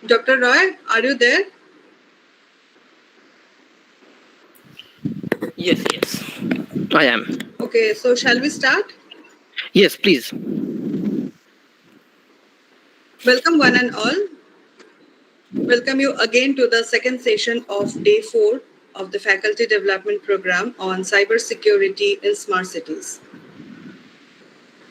Dr. Roy, are you there? Yes, I am. Okay, so shall we start? Yes, please. Welcome, one and all. Welcome you again to the second session of day 4 of the Faculty Development Program on Cybersecurity in Smart Cities.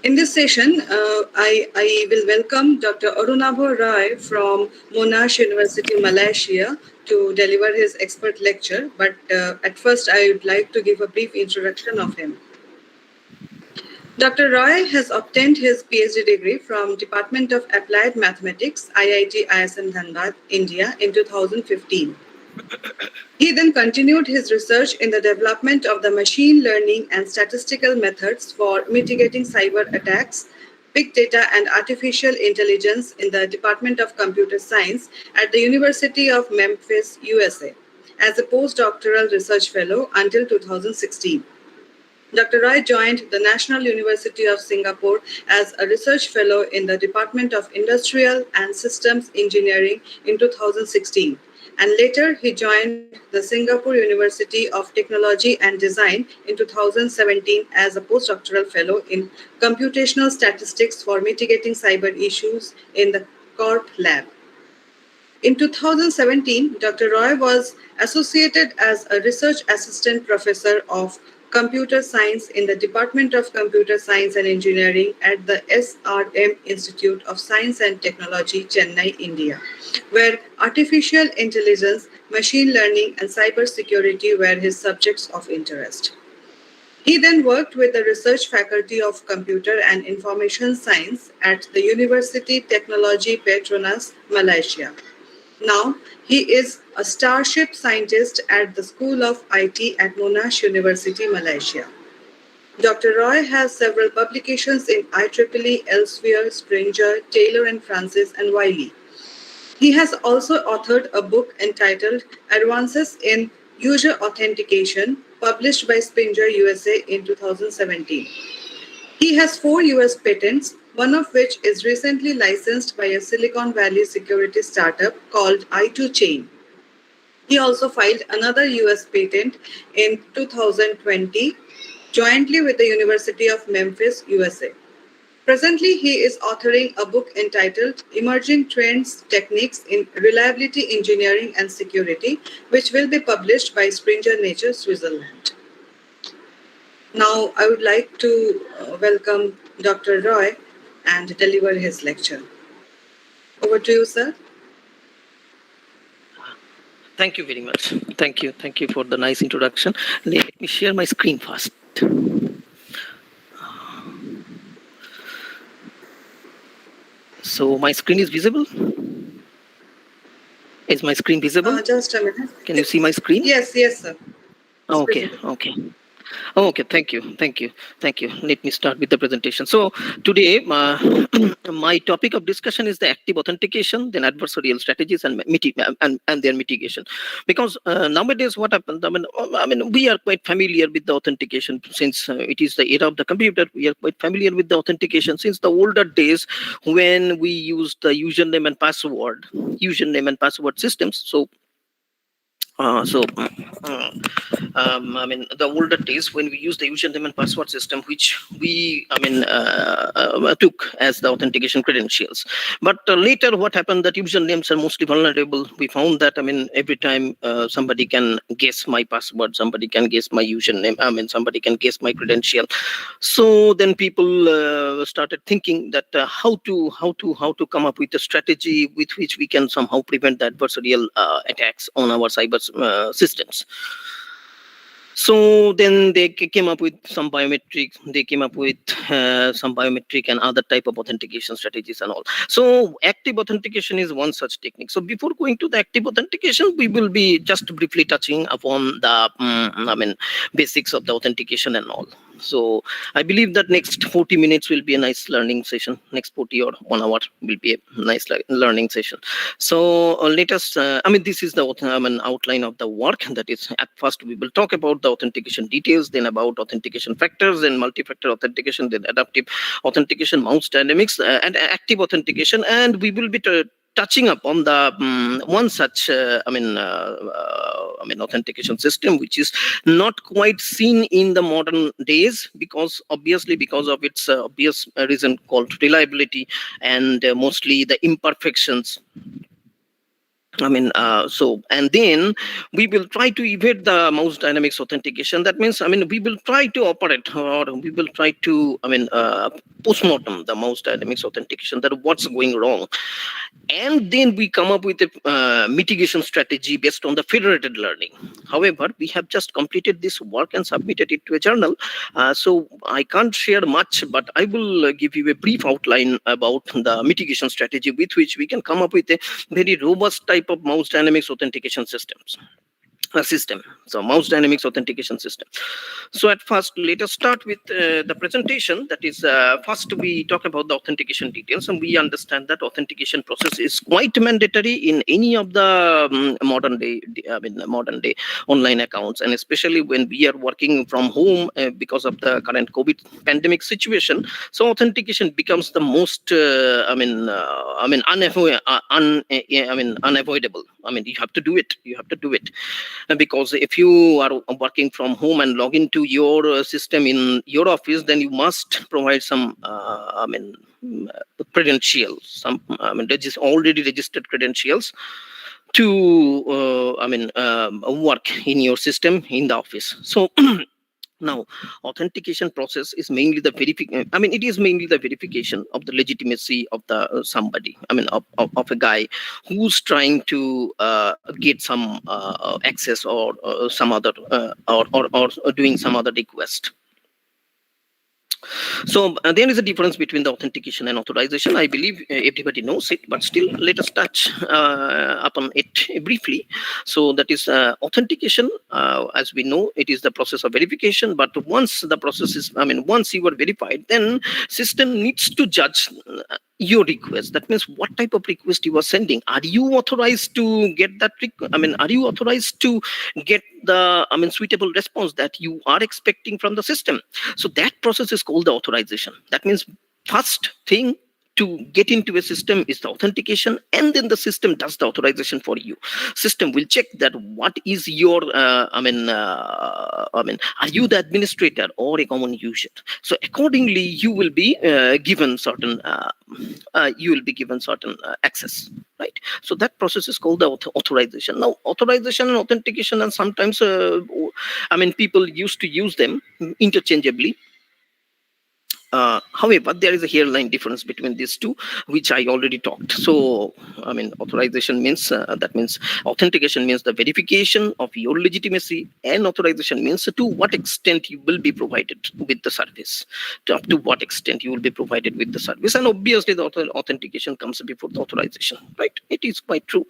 In this session, I will welcome Dr. Arunabha Rai from Monash University, Malaysia, to deliver his expert lecture. But at first, I would like to give a brief introduction of him. Dr. Roy has obtained his PhD degree from Department of Applied Mathematics, IIT ISM Dhanbad, India in 2015. He then continued his research in the development of the machine learning and statistical methods for mitigating cyber attacks, big data and artificial intelligence in the Department of Computer Science at the University of Memphis, USA, as a postdoctoral research fellow until 2016. Dr. Roy joined the National University of Singapore as a research fellow in the Department of Industrial and Systems Engineering in 2016, and later he joined the Singapore University of Technology and Design in 2017 as a postdoctoral fellow in computational statistics for mitigating cyber issues in the Corp Lab. In 2017, Dr. Roy was associated as a research assistant professor of computer science in the Department of Computer Science and Engineering at the SRM Institute of Science and Technology, Chennai, India, where artificial intelligence, machine learning, and cybersecurity were his subjects of interest. He then worked with the research faculty of Computer and Information Science at the University Technology Petronas, Malaysia. Now, he is a starship scientist at the School of IT at Monash University, Malaysia. Dr. Roy has several publications in IEEE, Elsevier, Springer, Taylor and Francis, and Wiley. He has also authored a book entitled Advances in User Authentication, published by Springer USA in 2017. He has 4 US patents, one of which is recently licensed by a Silicon Valley security startup called I2Chain. He also filed another US patent in 2020 jointly with the University of Memphis, USA. Presently, he is authoring a book entitled Emerging Trends, Techniques in Reliability Engineering and Security, which will be published by Springer Nature, Switzerland. Now, I would like to welcome Dr. Roy and deliver his lecture. Over to you, sir. Thank you very much. Thank you for the nice introduction. Let me share my screen first. So my screen is visible? Is my screen visible? Just a minute. Can you see my screen? Yes, sir. Okay. Okay, thank you. Let me start with the presentation. So today, my topic of discussion is the active authentication, then adversarial strategies and their mitigation. Because nowadays, what happens? I mean, we are quite familiar with the authentication since it is the era of the computer. We are quite familiar with the authentication since the older days when we used the username and password systems. So I mean, the older days when we used the username and password system, which we, took as the authentication credentials. But later, what happened that usernames are mostly vulnerable. We found that, I mean, every time somebody can guess my password, somebody can guess my username. I mean, somebody can guess my credential. So then people started thinking that how to come up with a strategy with which we can somehow prevent the adversarial attacks on our cyber systems. So then they came up with some biometric. They came up with some biometric and other type of authentication strategies and all. So active authentication is one such technique. So before going to the active authentication, we will be just briefly touching upon the basics of the authentication and all. So I believe that next 40 minutes will be a nice learning session. Next 40 or 1 hour will be a nice learning session. So let us, this is the outline of the work. That is, at first we will talk about the authentication details, then about authentication factors, then multi-factor authentication, then adaptive authentication, mouse dynamics, and active authentication. And we will be touching upon the one such authentication system which is not quite seen in the modern days, because obviously because of its obvious reason called reliability and mostly the imperfections. And then we will try to evade the mouse dynamics authentication. That means, we will try to operate, or we will try to, postmortem the mouse dynamics authentication, that what's going wrong. And then we come up with a mitigation strategy based on the federated learning. However, we have just completed this work and submitted it to a journal. So I can't share much, but I will give you a brief outline about the mitigation strategy with which we can come up with a very robust type of mouse dynamics authentication system. So mouse dynamics authentication system. So at first, let us start with the presentation. That is, first we talk about the authentication details, and we understand that authentication process is quite mandatory in any of the modern day online accounts, and especially when we are working from home because of the current COVID pandemic situation. So authentication becomes the most unavoidable. You have to do it. Because if you are working from home and log into your system in your office, then you must provide some credentials, some already registered credentials to work in your system in the office. So now, authentication process is mainly the verification. It is mainly the verification of the legitimacy of the somebody. Of a guy who's trying to get some access, or some other or doing some other request. So there is a difference between the authentication and authorization. I believe everybody knows it, but still let us touch upon it briefly. So that is authentication. As we know, it is the process of verification. But once the process is, once you are verified, then system needs to judge your request. That means what type of request you are sending. Are you authorized to get that? Are you authorized to get the suitable response that you are expecting from the system? So that process is called the authorization. That means first thing to get into a system is the authentication, and then the system does the authorization for you. System will check that what is your are you the administrator or a common user? So accordingly you will be given certain access, right? So that process is called the authorization. Now authorization and authentication, and sometimes people used to use them interchangeably. However, there is a hairline difference between these two, which I already talked. So, authorization means that means authentication means the verification of your legitimacy, and authorization means to what extent you will be provided with the service. Up to what extent you will be provided with the service, and obviously the authentication comes before the authorization, right? It is quite true.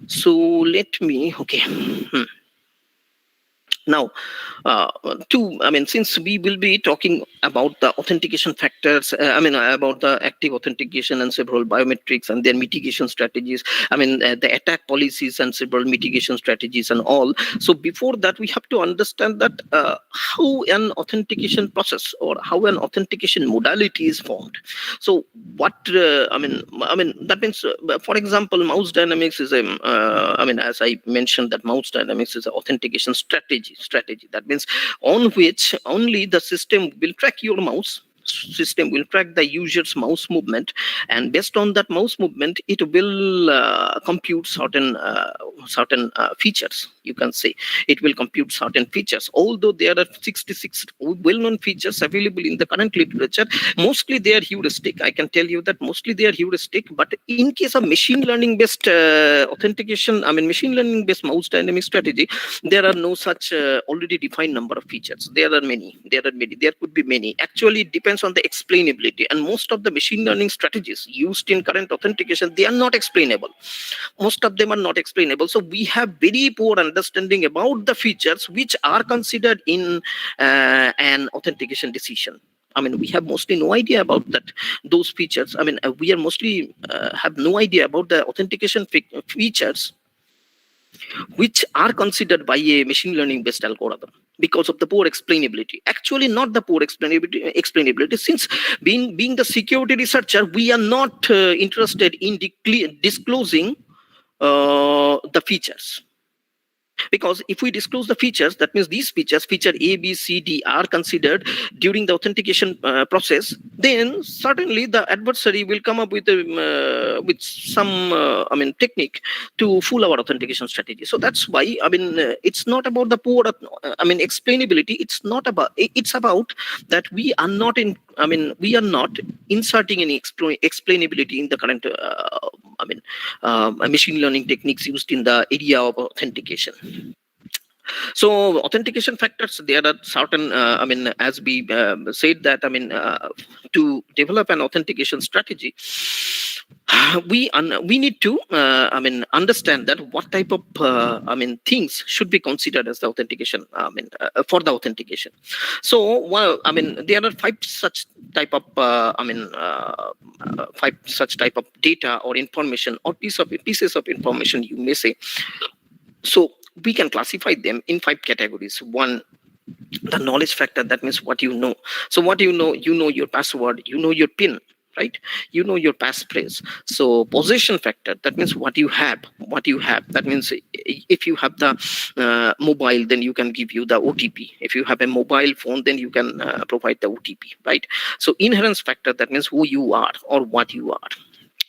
So let me Now, since we will be talking about the authentication factors, about the active authentication and several biometrics and their mitigation strategies, the attack policies and several mitigation strategies and all. So before that, we have to understand that how an authentication process or how an authentication modality is formed. So what, that means, for example, mouse dynamics is as I mentioned, that mouse dynamics is an authentication strategy. That means on which only the system will track your mouse, system will track the user's mouse movement, and based on that mouse movement it will compute certain features, you can say. It will compute certain features. Although there are 66 well-known features available in the current literature, mostly they are heuristic. I can tell you that mostly they are heuristic. But in case of machine learning based authentication, machine learning based mouse dynamic strategy, there are no such already defined number of features. There could be many. Actually, it depends on the explainability, and most of the machine learning strategies used in current authentication, they are not explainable. Most of them are not explainable. So we have very poor understanding about the features which are considered in an authentication decision. We have mostly no idea about those features. We are mostly have no idea about the authentication features which are considered by a machine learning based algorithm, because of the poor explainability. Actually, not the poor explainability, since being the security researcher, we are not interested in disclosing the features. Because if we disclose the features, that means these features, feature A, B, C, D, are considered during the authentication process, then certainly the adversary will come up with some technique to fool our authentication strategy. So that's why it's not about the poor explainability. It's about that we are not inserting any explainability in the current machine learning techniques used in the area of authentication. So authentication factors, there are certain, as we said that, to develop an authentication strategy, we need to understand that what type of things should be considered as the authentication, for the authentication. So there are five such type of data or information or pieces of information, you may say. So we can classify them in 5 categories. One, the knowledge factor, that means what you know. So what you know your password, you know your PIN, right? You know your passphrase. So possession factor, that means what you have. That means if you have the mobile, then you can give you the OTP. If you have a mobile phone, then you can provide the OTP, right? So inherence factor, that means who you are or what you are.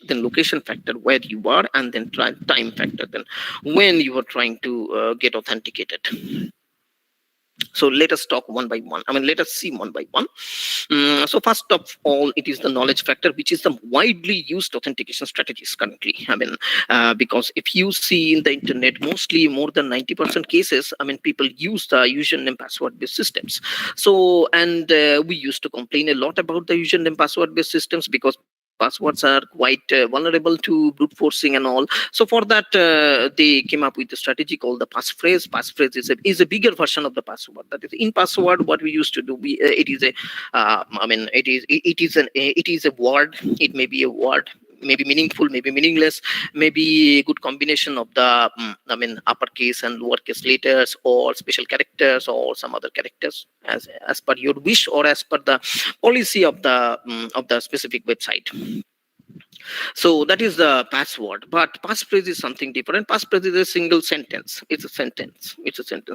Then location factor, where you are, and then time factor, then when you are trying to get authenticated. So let us talk one by one. Let us see one by one. So first of all, it is the knowledge factor, which is the widely used authentication strategies currently. Because if you see in the internet, mostly more than 90% cases, people use the username password based systems. So, and we used to complain a lot about the username password based systems, because passwords are quite vulnerable to brute forcing and all. So for that, they came up with a strategy called the passphrase. Passphrase is a bigger version of the password. That is, in password, what we used to do, it is a word. It may be a word, maybe meaningful, maybe meaningless, maybe a good combination of the uppercase and lowercase letters, or special characters, or some other characters, as per your wish, or as per the policy of the specific website. So that is the password. But passphrase is something different. Passphrase is a single sentence. It's a sentence,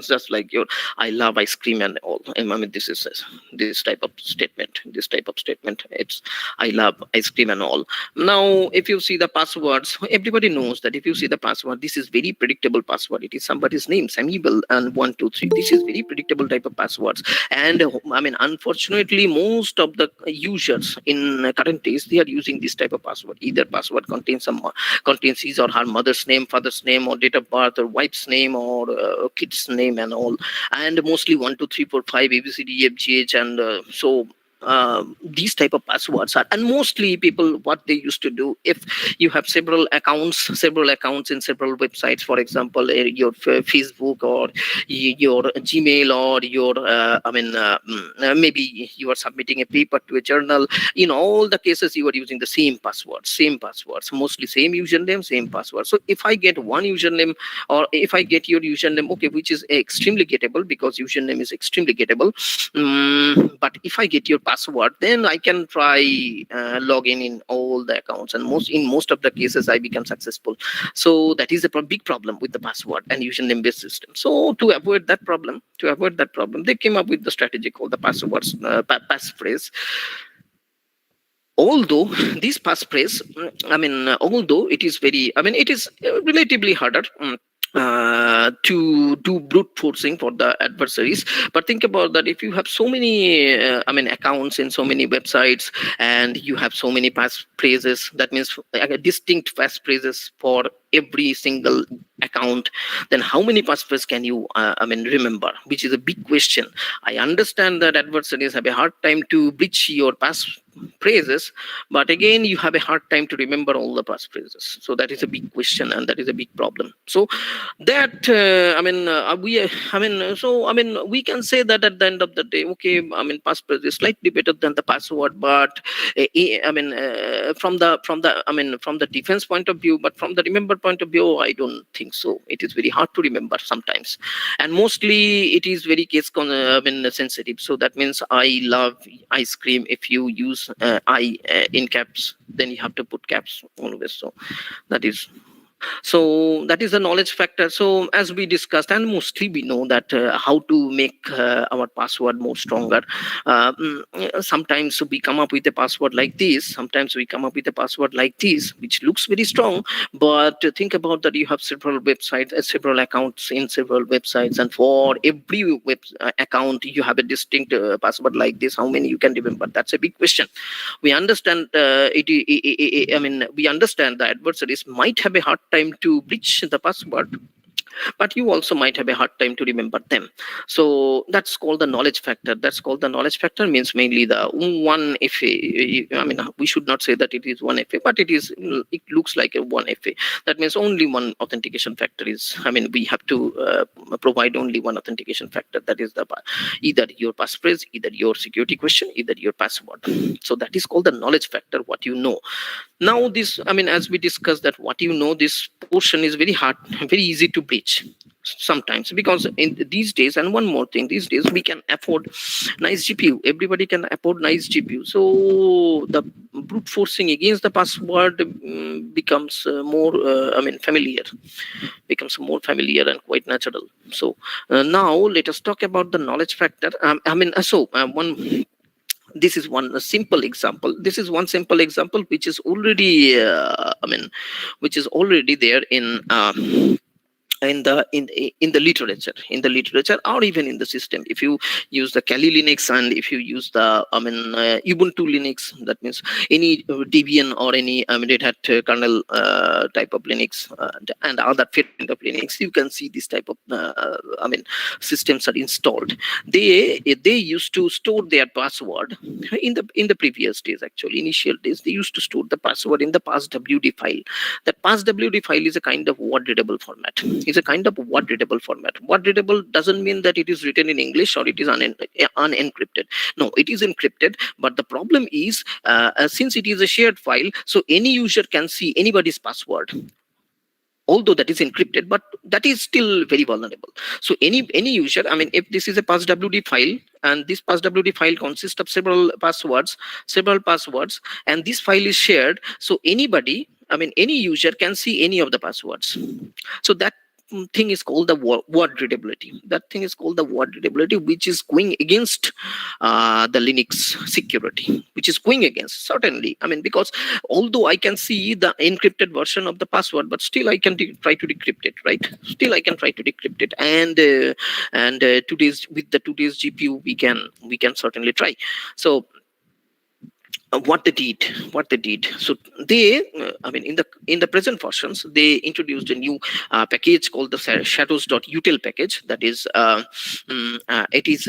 just like your "I love ice cream" and all. This is this type of statement. It's "I love ice cream" and all. Now, if you see the passwords, everybody knows that if you see the password, this is very predictable password. It is somebody's name, Samuel and 123. This is very predictable type of passwords. And unfortunately, most of the users in current days, they are using this type of password. Either password contains his or her mother's name, father's name, or date of birth, or wife's name, or kid's name and all. And mostly 1 2 3 4 5 ABCD EFGH, and so these type of passwords are, and mostly people what they used to do, if you have several accounts in several websites, for example your Facebook or your Gmail or your maybe you are submitting a paper to a journal. In all the cases you are using the same passwords, mostly same username, same password. So if I get one username, or if I get your username, okay, which is extremely gettable because username is extremely gettable. But if I get your password, then I can try log in all the accounts, and most of the cases I become successful. So that is a big problem with the password and username based system. So to avoid that problem, they came up with the strategy called the passwords passphrase. Although this passphrase, although it is very, it is relatively harder. To do brute forcing for the adversaries. But think about that, if you have so many accounts in so many websites, and you have so many passphrases, that means distinct passphrases for every single account, then how many passphrases can you remember, which is a big question. I understand that adversaries have a hard time to breach your phrases, but again you have a hard time to remember all the phrases. So that is a big question, and that is a big problem. So that we can say that at the end of the day, okay, passphrase is slightly better than the password, but from the defense point of view, but from the remember point of view, I don't think so. It is very hard to remember sometimes, and mostly it is very sensitive. So that means I love ice cream. If you use I in caps, then you have to put caps always. So that is the knowledge factor. So as we discussed, and mostly we know that how to make our password more stronger. Sometimes we come up with a password like this, sometimes we come up with a password like this, which looks very strong. But think about that, you have several websites, several accounts in several websites, and for every account you have a distinct password like this. How many you can remember? That's a big question. We understand we understand the adversaries might have a hard time to breach the password, but you also might have a hard time to remember them. So that's called the knowledge factor. Means mainly the one FA. We should not say that it is one FA, but it looks like a one FA. That means only one authentication factor is, we have to provide only one authentication factor. That is either your passphrase, either your security question, either your password. So that is called the knowledge factor, what you know. Now this, as we discussed, that what you know, this portion is very hard, very easy to breach sometimes, because in these days, and one more thing, these days we can afford nice GPU. Everybody can afford nice GPU. So the brute forcing against the password becomes familiar and quite natural. So now let us talk about the knowledge factor. One this is one simple example. Which is already there in the literature or even in the system. If you use the Kali Linux, and if you use the Ubuntu Linux, that means any Debian or any Red Hat kernel type of Linux, and other variant of Linux, you can see this type of systems are installed. They used to store their password in the previous days. Actually, initial days, they used to store the password in the passwd file. That passwd file is a kind of word readable format. Word readable doesn't mean that it is written in English or it is unencrypted. No, it is encrypted. But the problem is, since it is a shared file, so any user can see anybody's password, although that is encrypted, but that is still very vulnerable. So any user, if this is a passwd file, and this passwd file consists of several passwords, and this file is shared, so any user can see any of the passwords. So that thing is called the word readability. Which is going against the Linux security, certainly. Because although I can see the encrypted version of the password, but still I can try to decrypt it, right? And today's GPU, we can certainly try. So what they did. So they, I mean, in the present versions, they introduced a new package called the shadows.util package. That is, it is,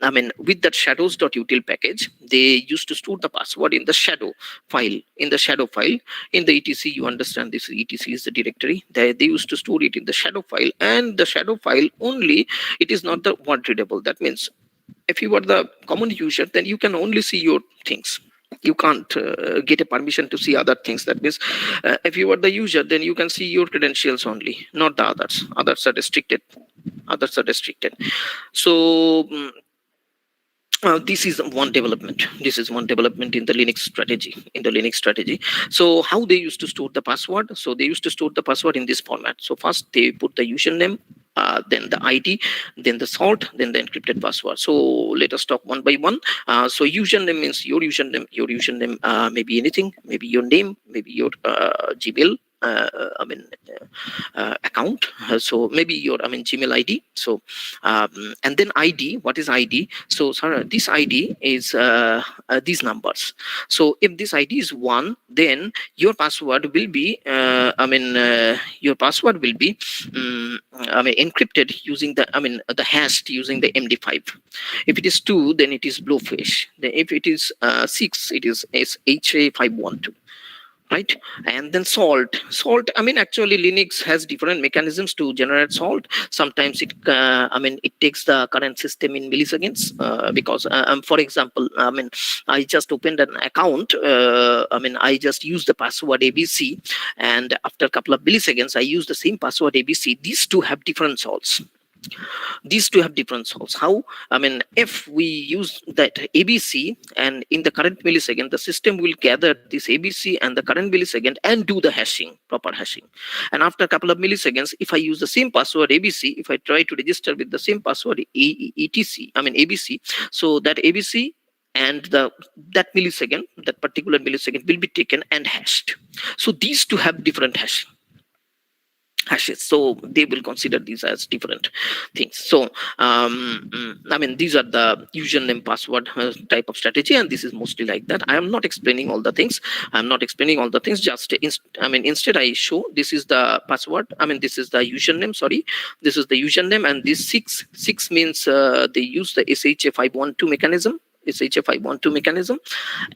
I mean, with that shadows.util package, they used to store the password in the shadow file. In the etc, you understand, this etc is the directory. They used to store it in the shadow file, and the shadow file only, it is not the word readable. That means if you are the common user, then you can only see your things. You can't get a permission to see other things. That means if you are the user, then you can see your credentials only, not the others are restricted. So this is one development in the Linux strategy. So how they used to store the password? So they used to store the password in this format. So first they put the username, then the ID, then the salt, then the encrypted password. So let us talk one by one. So username means your username maybe anything, maybe your name, maybe your Gmail, I mean, account. So maybe your, I mean, Gmail ID. So and then ID. What is ID? So sorry, this ID is these numbers. So if this ID is 1, then your password will be your password will be encrypted using the, I mean, the hashed using the MD5. If it is 2, then it is blowfish. Then if it is 6, it is SHA512. Right? And then salt, I mean, actually Linux has different mechanisms to generate salt. Sometimes it it takes the current system in milliseconds, because for example, I mean, I just opened an account, I just used the password ABC, and after a couple of milliseconds I use the same password ABC. These two have different salts. How? I mean, if we use that ABC, and in the current millisecond, the system will gather this ABC and the current millisecond and do the proper hashing. And after a couple of milliseconds, if I use the same password ABC, if I try to register with the same password ABC, so that ABC and that particular millisecond will be taken and hashed. So these two have different hashes, so they will consider these as different things. So these are the username password type of strategy, and this is mostly like that. I am not explaining all the things. Just instead I show, this is the password, this is the username, and this six means they use the SHA512 mechanism.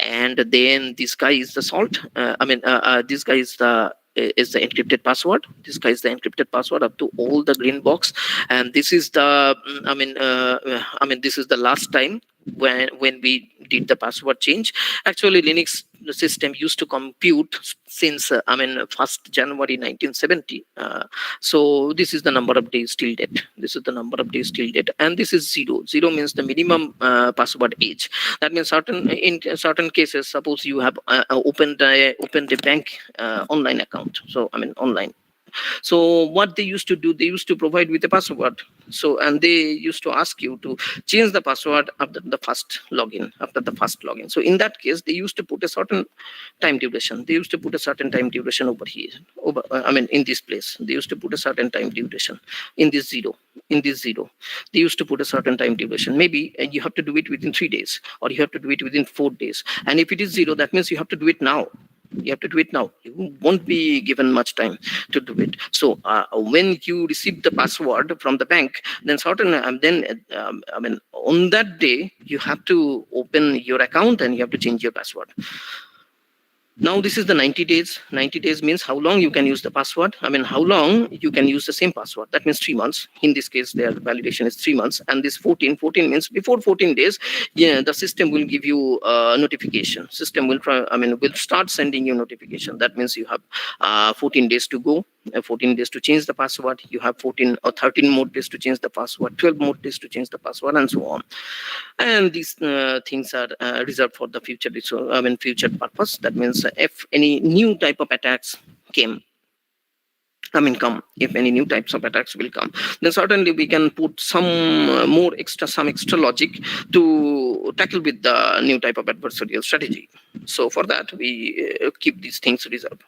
And then this guy is the salt. This guy is the encrypted password. This guy is the encrypted password up to all the green box. And this is the this is the last time when we did the password change. Actually, Linux system used to compute since 1st January 1970. So this is the number of days till date. And this is 0 means the minimum password age. That means in certain cases, suppose you have opened a bank online account. So online. So what they used to do, they used to provide with a password. So, and they used to ask you to change the password after the first login. So in that case, they used to put a certain time duration. Over here. In this place, they used to put a certain time duration. In this zero, they used to put a certain time duration. Maybe you have to do it within 3 days, or you have to do it within 4 days. And if it is 0, that means you have to do it now. You won't be given much time to do it. So when you receive the password from the bank, then on that day you have to open your account and you have to change your password. Now this is the 90 days. 90 days means how long you can use the password. How long you can use the same password. That means 3 months. In this case, their validation is 3 months. And this 14 means before 14 days, the system will give you a notification. System will will start sending you notification. That means you have 14 days to go. 14 days to change the password. You have 14 or 13 more days to change the password. 12 more days to change the password, and so on. And these things are reserved for the future. Future purpose. That means if any new type of attacks came, come, if any new types of attacks will come, then certainly we can put some some extra logic to tackle with the new type of adversarial strategy. So for that, we keep these things reserved.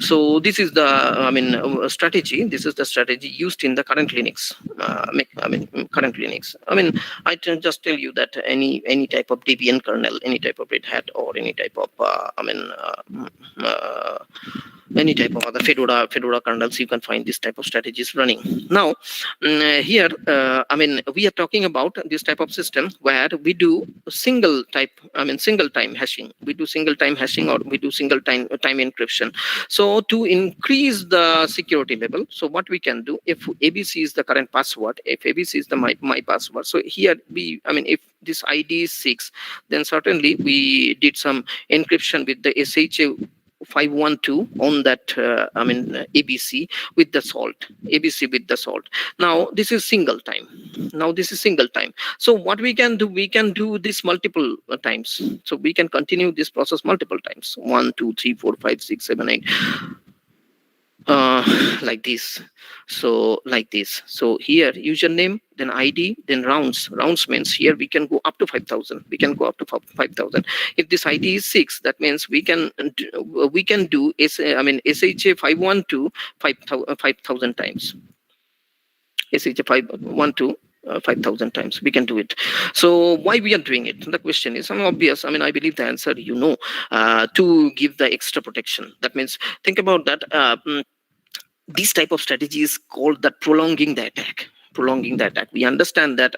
So this is the strategy. This is the strategy used in the current Linux. Current Linux. I can just tell you that any type of Debian kernel, any type of Red Hat, or any type of any type of other Fedora kernels, you can find this type of strategies running. Now, here, we are talking about this type of system where we do single time hashing. We do single time hashing, or we do single time encryption. So to increase the security level, so what we can do, if ABC is the current password, if ABC is the my password, so here if this ID is 6, then certainly we did some encryption with the SHA 512 on that ABC with the salt. Now this is single time. So what we can do this multiple times. So we can continue this process multiple times, 1 2 3 4 5 6 7 8, like this. So here username, then ID, then rounds means here we can go up to 5,000. If this ID is 6, that means we can do SHA 512 5,000 times. SHA 512 5,000 times we can do it. So why we are doing it? The question is obvious. I believe the answer to give the extra protection. That means, think about that. This type of strategy is called that prolonging the attack. We understand that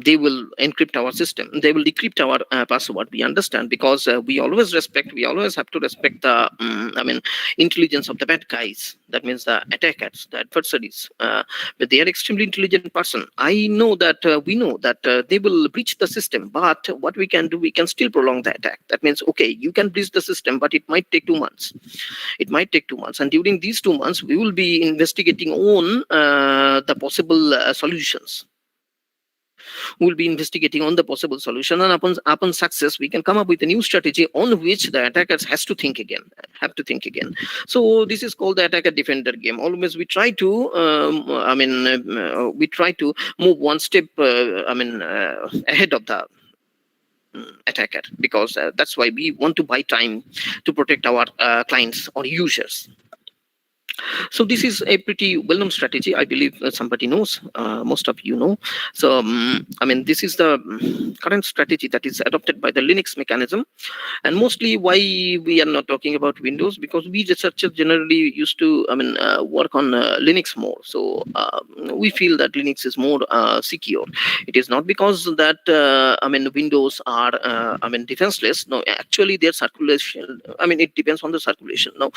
they will encrypt our system, they will decrypt our password. We understand, because we always have to respect the intelligence of the bad guys. That means the attackers, the adversaries. But they are extremely intelligent person. We know that they will breach the system, but what we can do, we can still prolong the attack. That means, okay, you can breach the system, but it might take 2 months. And during these 2 months, we will be investigating on the possible solutions. We'll be investigating on the possible solution, and upon success, we can come up with a new strategy on which the attackers have to think again. So this is called the attacker defender game. Always we try to move one step ahead of the attacker, because that's why we want to buy time to protect our clients or users. So this is a pretty well-known strategy. I believe somebody knows. Most of you know. So this is the current strategy that is adopted by the Linux mechanism. And mostly, why we are not talking about Windows, because we researchers generally used to work on Linux more. So we feel that Linux is more secure. It is not because that Windows are defenseless. No, actually their circulation. It depends on the circulation. Now,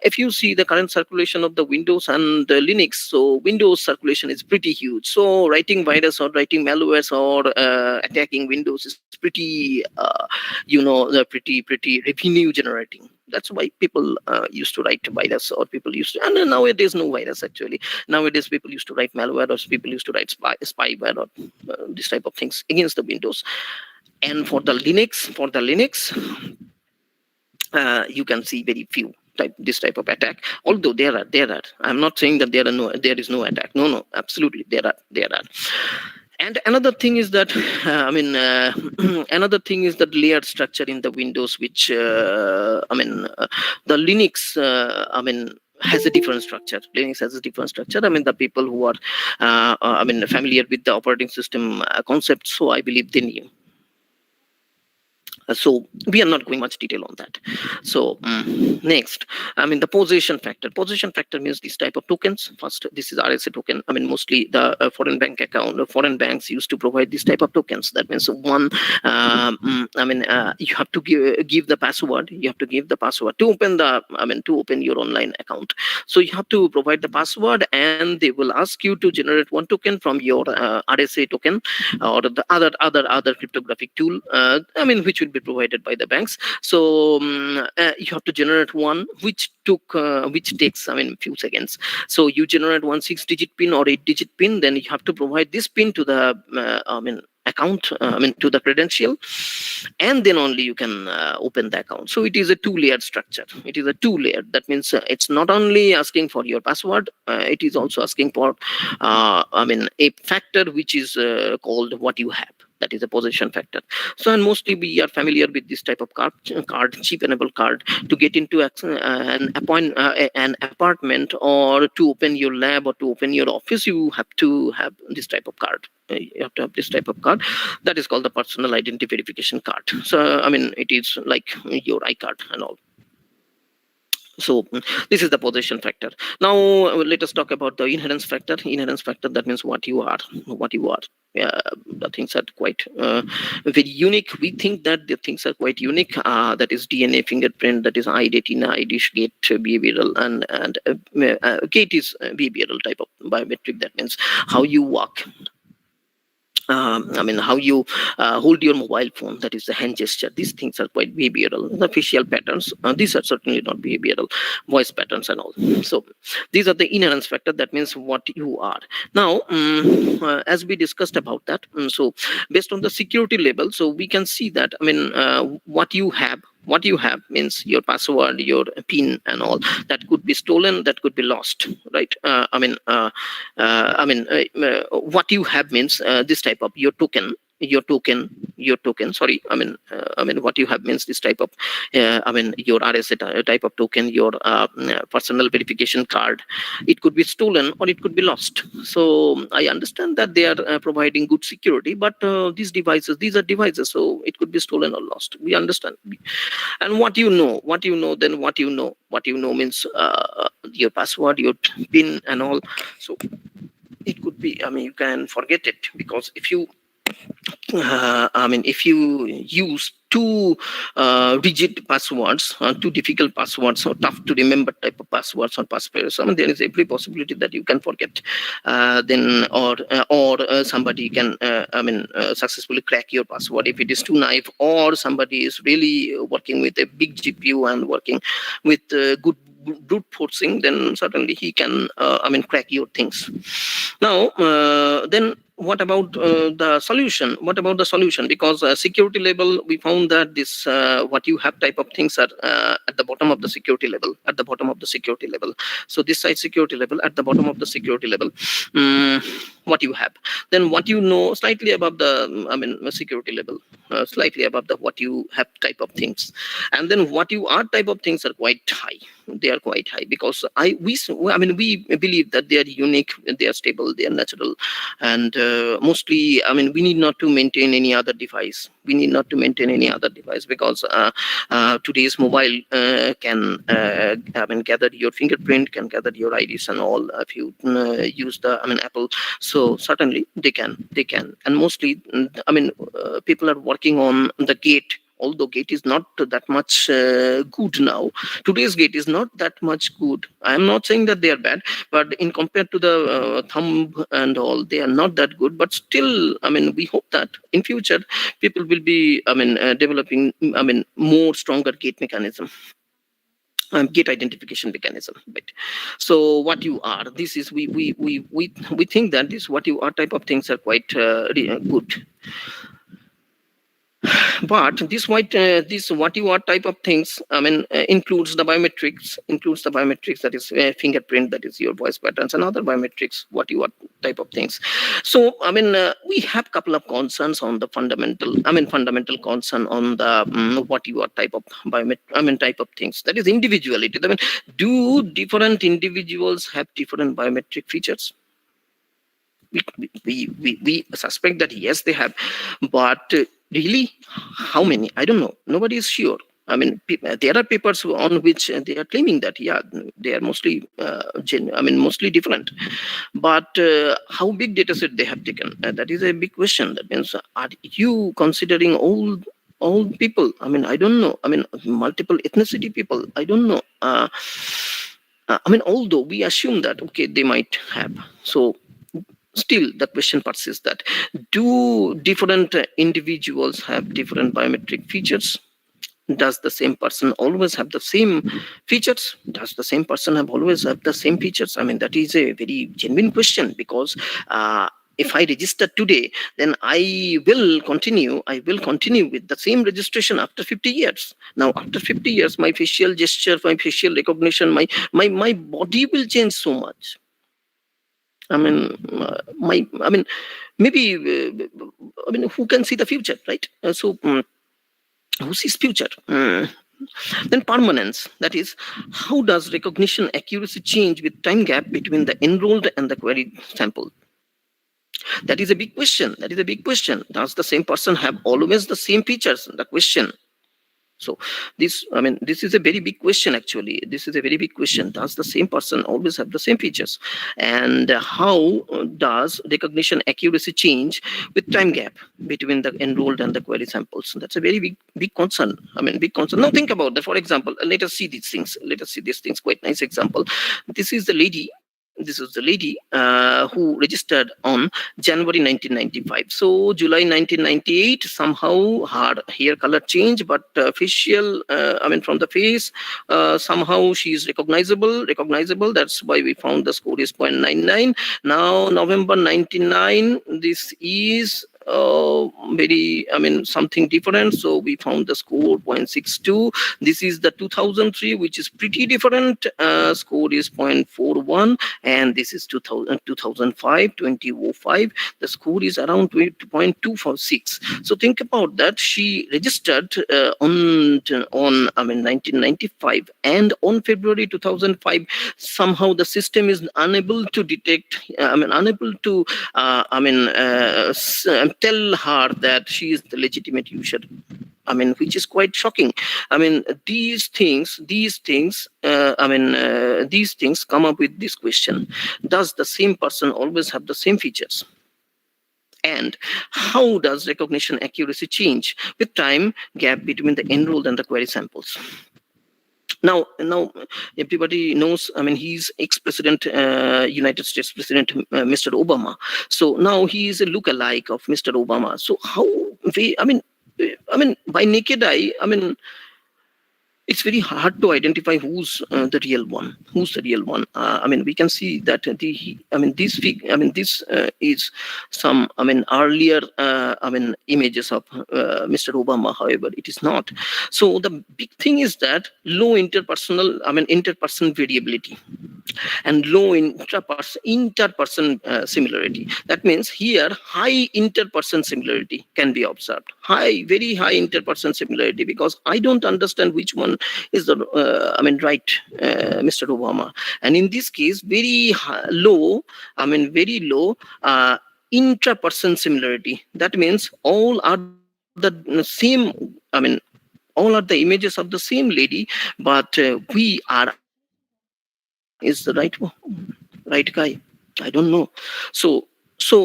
if you see the current circulation of the Windows and the Linux, so Windows circulation is pretty huge. So writing virus or writing malwares or attacking Windows is pretty pretty revenue generating. That's why people used to write virus, or people used to, and nowadays no virus actually. Nowadays people used to write malware, or people used to write spyware, or this type of things against the Windows. And for the Linux, you can see very few this type of attack. Although there are. I'm not saying that there is no attack. No, absolutely there are. And another thing is that layered structure in the Windows, which the Linux has a different structure. Linux has a different structure. The people who are familiar with the operating system concept, so I believe they knew. So we are not going much detail on that. So next, the position factor. Position factor means this type of tokens. First, this is RSA token. mostly the foreign bank account, foreign banks used to provide this type of tokens. That means one, you have to give the password. You have to give the password to open to open your online account. So you have to provide the password, and they will ask you to generate one token from your RSA token, or the other cryptographic tool. Which will be provided by the banks. So you have to generate one, which takes few seconds. So you generate one 6-digit pin or 8-digit pin, then you have to provide this pin to the account, to the credential, and then only you can open the account. So it is a two-layered structure. It is a two-layered. That means it's not only asking for your password, it is also asking for, a factor which is called what you have. That is a possession factor. So, and mostly we are familiar with this type of card, chip enabled card, to get into an apartment, or to open your lab, or to open your office. You have to have this type of card. You have to have this type of card. That is called the personal identity verification card. So, it is like your iCard and all. So this is the possession factor. Now let us talk about the inherence factor. Inherence factor, that means what you are. The things are quite very unique. We think that the things are quite unique. That is DNA, fingerprint, that is id, id, gate, behavioral, and gate is behavioral type of biometric. That means how you walk, how you hold your mobile phone, that is the hand gesture. These things are quite behavioral. The facial patterns, these are certainly not behavioral. Voice patterns and all. So these are the inherence factor. That means what you are. Now, as we discussed about that, so based on the security level, so we can see that, what you have. What you have means your password, your PIN, and all that could be stolen, that could be lost, right? What you have means this type of your token. Sorry, what you have means this type of, your RSA type of token, your personal verification card. It could be stolen or it could be lost. So I understand that they are providing good security, but these are devices, so it could be stolen or lost. We understand. And what you know means your password, your PIN, and all. So it could be, you can forget it, because if you if you use too rigid passwords, too difficult passwords, or tough to remember type of passwords or passwords, there is every possibility that you can forget. Then or somebody can successfully crack your password if it is too naive, or somebody is really working with a big GPU and working with good brute forcing, then certainly he can crack your things. Now then what about the solution? Because security level, we found that this what you have type of things are at the bottom of the security level. So this side security level, at the bottom of the security level, what you have. Then what you know, slightly above the security level, slightly above the what you have type of things. And then what you are type of things are quite high. They are quite high, because we believe that they are unique, they are stable, they are natural, and mostly, we need not to maintain any other device. Because today's mobile can gather your fingerprint, can gather your IDs and all, if you use the Apple. So certainly they can. And mostly, people are working on the gate. Although gate is not that much good now. Today's gate is not that much good. I am not saying that they are bad, but in compared to the thumb and all, they are not that good. But still, we hope that in future people will be, developing, more stronger gate mechanism. Gate identification mechanism, right? So what you are, this is we think that this what you are type of things are quite good. But this what you are type of things, includes the biometrics, that is fingerprint, that is your voice patterns, and other biometrics, what you are type of things. So we have couple of concerns on the fundamental concern on the what you are type of type of things, that is individuality. Do different individuals have different biometric features? We suspect that yes, they have, but really, how many? I don't know. Nobody is sure. There are papers on which they are claiming that they are mostly mostly different, but how big data set they have taken? That is a big question. That means, are you considering all people? I don't know. Multiple ethnicity people. I don't know. Although we assume that okay, they might have. So still the question persists that do different individuals have different biometric features? Does the same person always have the same features? Does the same person always have the same features? That is a very genuine question, because if I register today, then I will continue with the same registration after 50 years. Now, after 50 years, my facial gesture, my facial recognition, my body will change so much. I mean, maybe, who can see the future, right? Who sees future? Then permanence, that is, how does recognition accuracy change with time gap between the enrolled and the queried sample? That is a big question. That is a big question. Does the same person have always the same features? The question. So this is a very big question. Actually, this is a very big question. Does the same person always have the same features? And how does recognition accuracy change with time gap between the enrolled and the query samples? That's a very big concern. Big concern. Now think about that. For example, let us see these things. Let us see these things. Quite nice example. This is the lady. Who registered on January 1995. So July 1998, somehow her hair color changed, but facial, from the face, somehow she is recognizable. That's why we found the score is 0.99. Now November 99, this is very, something different. So we found the score 0.62. This is the 2003, which is pretty different. Score is 0.41. And this is 2005, 2005. The score is around 0.246. So think about that. She registered on 1995, and on February 2005, somehow the system is unable to detect, unable to, tell her that she is the legitimate user. Which is quite shocking. These things come up with this question: does the same person always have the same features? And how does recognition accuracy change with time gap between the enrolled and the query samples? Now, everybody knows. He's ex-president, United States President, Mr. Obama. So now he is a look-alike of Mr. Obama. So how by naked eye, it's very hard to identify who's the real one. We can see that this is some earlier images of Mr. Obama. However, it is not. So the big thing is that low interperson variability and low interperson similarity. That means here high interperson similarity can be observed. Very high interperson similarity, because I don't understand which one is the right Mr. Obama. And in this case, very low intraperson similarity. That means all are the same. All are the images of the same lady, but we are unsure which one is the right guy. I don't know. So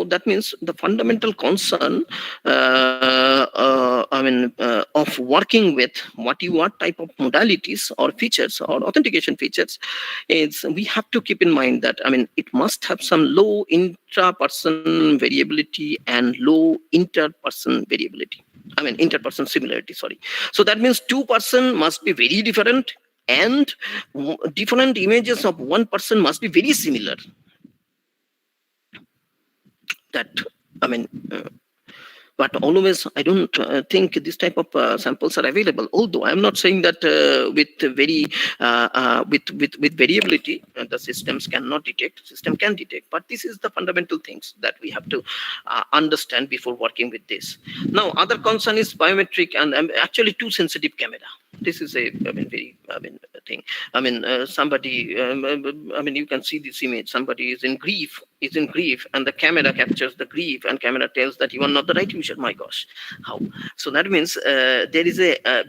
that means the fundamental concern of working with what type of modalities or features or authentication features is, we have to keep in mind that it must have some low intraperson variability and low interperson variability. Interperson similarity. Sorry. So that means two person must be very different, and different images of one person must be very similar. That but always I don't think this type of samples are available. Although I'm not saying that with variability the systems cannot detect. System can detect, but this is the fundamental things that we have to understand before working with this. Now, other concern is biometric and actually too sensitive camera. This is a very thing. Somebody you can see this image. Somebody is in grief, and the camera captures the grief, and camera tells that you are not the right user. My gosh, how? So that means there is a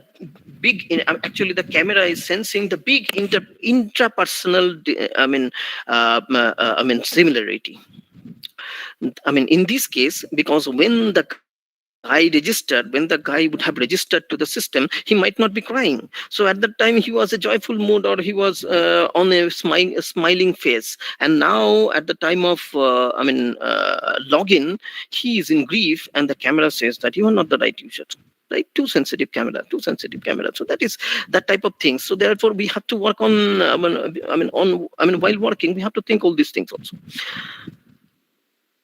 big. Actually, the camera is sensing the big intrapersonal. Similarity. In this case, because when the guy would have registered to the system, he might not be crying. So at that time he was a joyful mood, or he was on a smiling face. And now at the time of login, he is in grief, and the camera says that you are not the right user. Right, too sensitive camera. So that is that type of thing. So therefore, we have to work on. While working, we have to think all these things also.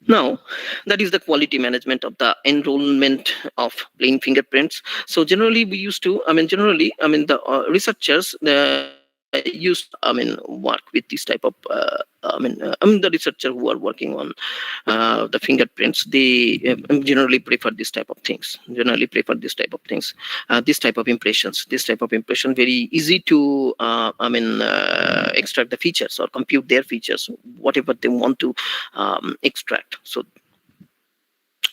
Now, that is the quality management of the enrollment of plain fingerprints. So generally, we used to, the researchers used to, work with this type of, the researcher who are working on the fingerprints. They generally prefer this type of things. This type of impressions. This type of impression very easy to, extract the features or compute their features, whatever they want to extract. So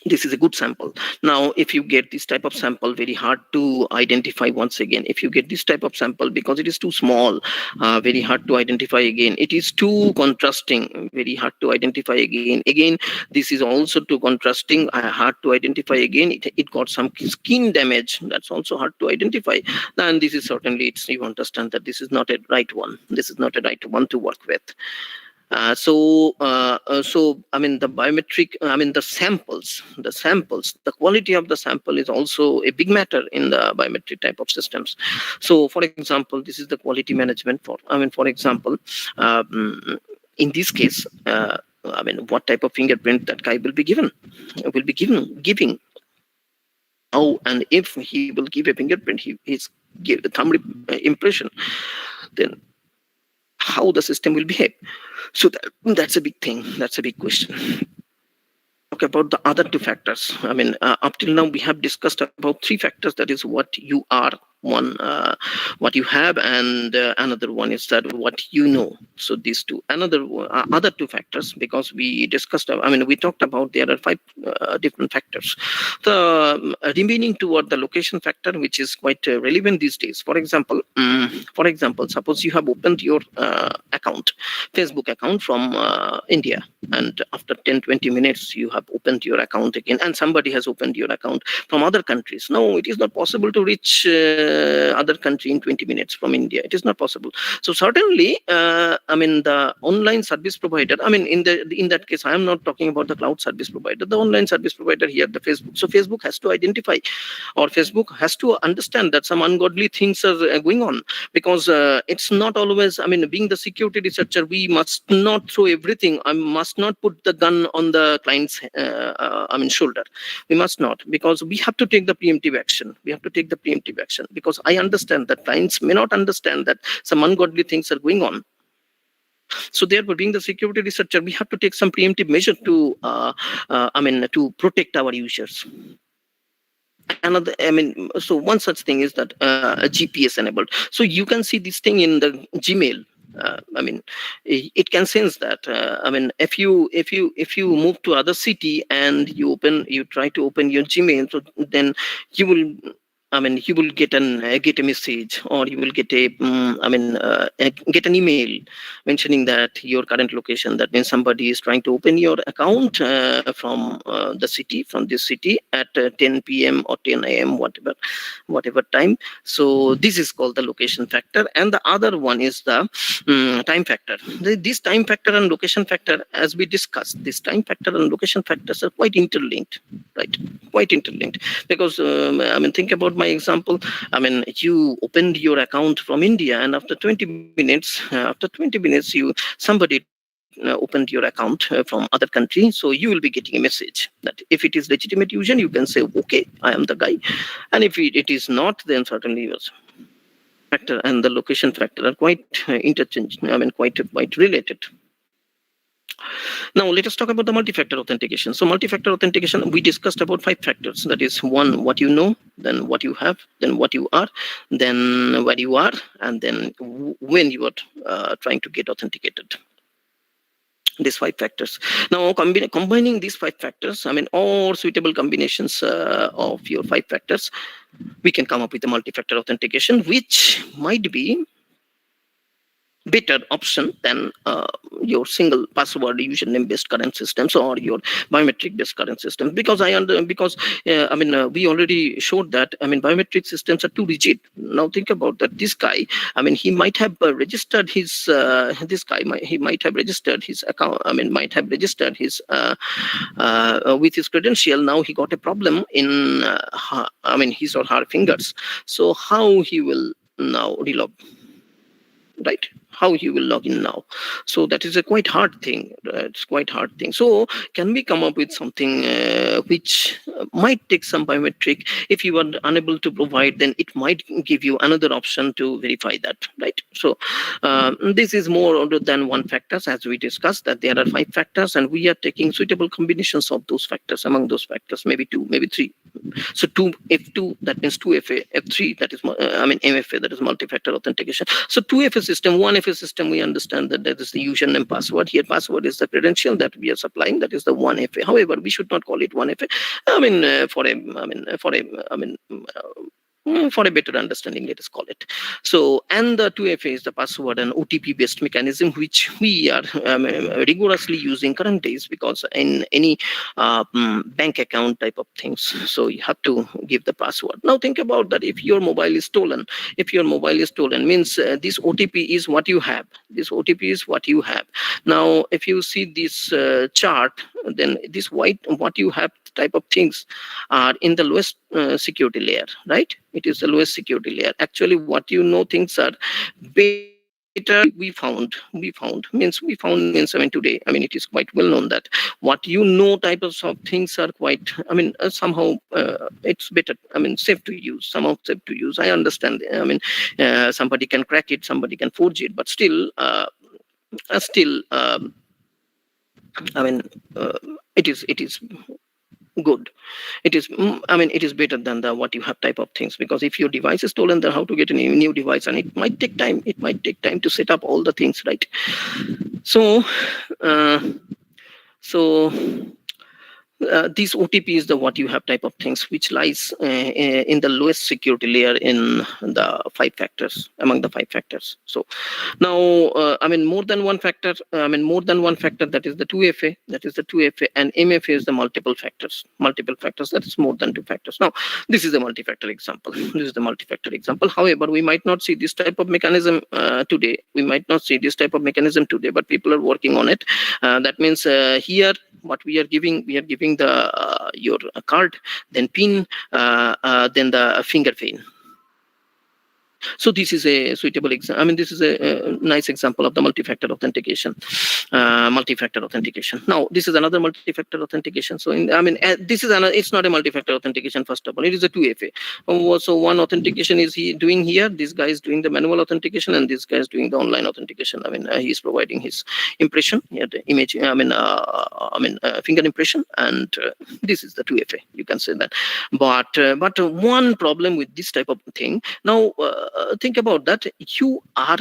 this is a good sample. Now, if you get this type of sample, very hard to identify once again. If you get this type of sample, because it is too small, very hard to identify again. It is too contrasting, very hard to identify again. Again, this is also too contrasting, hard to identify again. It got some skin damage. That's also hard to identify. And this is certainly, you understand that this is not a right one. This is not a right one to work with. The biometric, the quality of the sample is also a big matter in the biometric type of systems. So, for example, this is the quality management for example, in this case, what type of fingerprint that guy will be giving. How and if he will give a fingerprint, his thumb impression, then how the system will behave. So that's a big thing. That's a big question. Okay, about the other two factors. Up till now we have discussed about three factors. That is what you are, one, what you have, and another one is that what you know. So these two, other two factors, because we discussed. We talked about there are five different factors. The remaining two are the location factor, which is quite relevant these days. For example, suppose you have opened your Facebook account from India, and after 10-20 minutes you have opened your account again, and somebody has opened your account from other countries. No, it is not possible to reach other country in 20 minutes from India. It is not possible. So certainly, the online service provider, in that case, I am not talking about the cloud service provider, the online service provider here, the Facebook. So Facebook has to identify, or Facebook has to understand that some ungodly things are going on, because it's not always, being the security researcher, we must not throw everything. I must not put the gun on the client's shoulder. We must not, because we have to take the preemptive action. Because I understand that clients may not understand that some ungodly things are going on. So therefore, being the security researcher, we have to take some preemptive measure to to protect our users. So one such thing is that GPS enabled. So you can see this thing in the Gmail. It can sense that. If you move to other city and you try to open your Gmail, so then you will. You will get a message, or you will get get an email mentioning that your current location. That means somebody is trying to open your account from this city at 10 p.m. or 10 a.m. whatever time. So this is called the location factor, and the other one is the time factor. This time factor and location factor, as we discussed, this time factor and location factors are quite interlinked, right? Quite interlinked, because think about my example. You opened your account from India, and after 20 minutes, somebody opened your account from other country. So you will be getting a message that if it is legitimate user, you can say, okay, I am the guy, and if it is not, then certainly yours. Factor and the location factor are quite quite related. Now, let us talk about the multi-factor authentication. So multi-factor authentication, we discussed about five factors. That is, one, what you know, then what you have, then what you are, then where you are, and then when you are trying to get authenticated. These five factors. Now, combining these five factors, or suitable combinations of your five factors, we can come up with a multi-factor authentication, which might be better option than your single password username based current systems or your biometric based current systems, because we already showed that biometric systems are too rigid. Now think about that. This guy, he might have registered his he might have registered his account, might have registered his with his credential. Now he got a problem in his or her fingers. So how he will now relog, right? how he will log in now. So that is a quite hard thing. It's quite hard thing. So can we come up with something which might take some biometric? If you are unable to provide, then it might give you another option to verify that, right? So this is more other than one factors, as we discussed that there are 5 factors, and we are taking suitable combinations of those factors. Among those factors, maybe 2, maybe 3. So 2 F2, that means 2FA, F3, that is MFA, that is multi-factor authentication. So 2FA system, 1FA system, we understand that that is the username password. Here password is the credential that we are supplying, that is the 1FA. However, we should not call it 1FA. For a better understanding, let us call it. So, and the 2FA is the password and OTP based mechanism, which we are rigorously using current days, because in any bank account type of things, so you have to give the password. Now think about that. If your mobile is stolen, means this OTP is what you have. This OTP is what you have. Now, if you see this chart, then this what you have type of things are in the lowest security layer, right? It is the lowest security layer. Actually, what you know things are better. Today, it is quite well known that what you know types of things are quite, somehow it's better, safe to use, somehow safe to use. I understand. Somebody can crack it, somebody can forge it, but still, still, uh, it is good. It is better than the what you have type of things, because if your device is stolen, then how to get a new device, and it might take time to set up all the things, right? So uh, so this OTP is the what you have type of things, which lies in the lowest security layer in the 5 factors, among the 5 factors. So now, more than one factor, that is the 2FA, and MFA is the multiple factors, that is more than 2 factors. Now, this is the multi-factor example. However, we might not see this type of mechanism today. But people are working on it. That means here, what we are giving the your card, then pin, then the finger pin. So this is a suitable example. This is a nice example of the multi-factor authentication. Now, this is another multi-factor authentication. So, this is another. It's not a multi-factor authentication. First of all, it is a 2FA. So one authentication is he doing here. This guy is doing the manual authentication, and this guy is doing the online authentication. He is providing his impression, the image. Finger impression, and this is the 2FA. You can say that. But one problem with this type of thing now. Think about that. You are,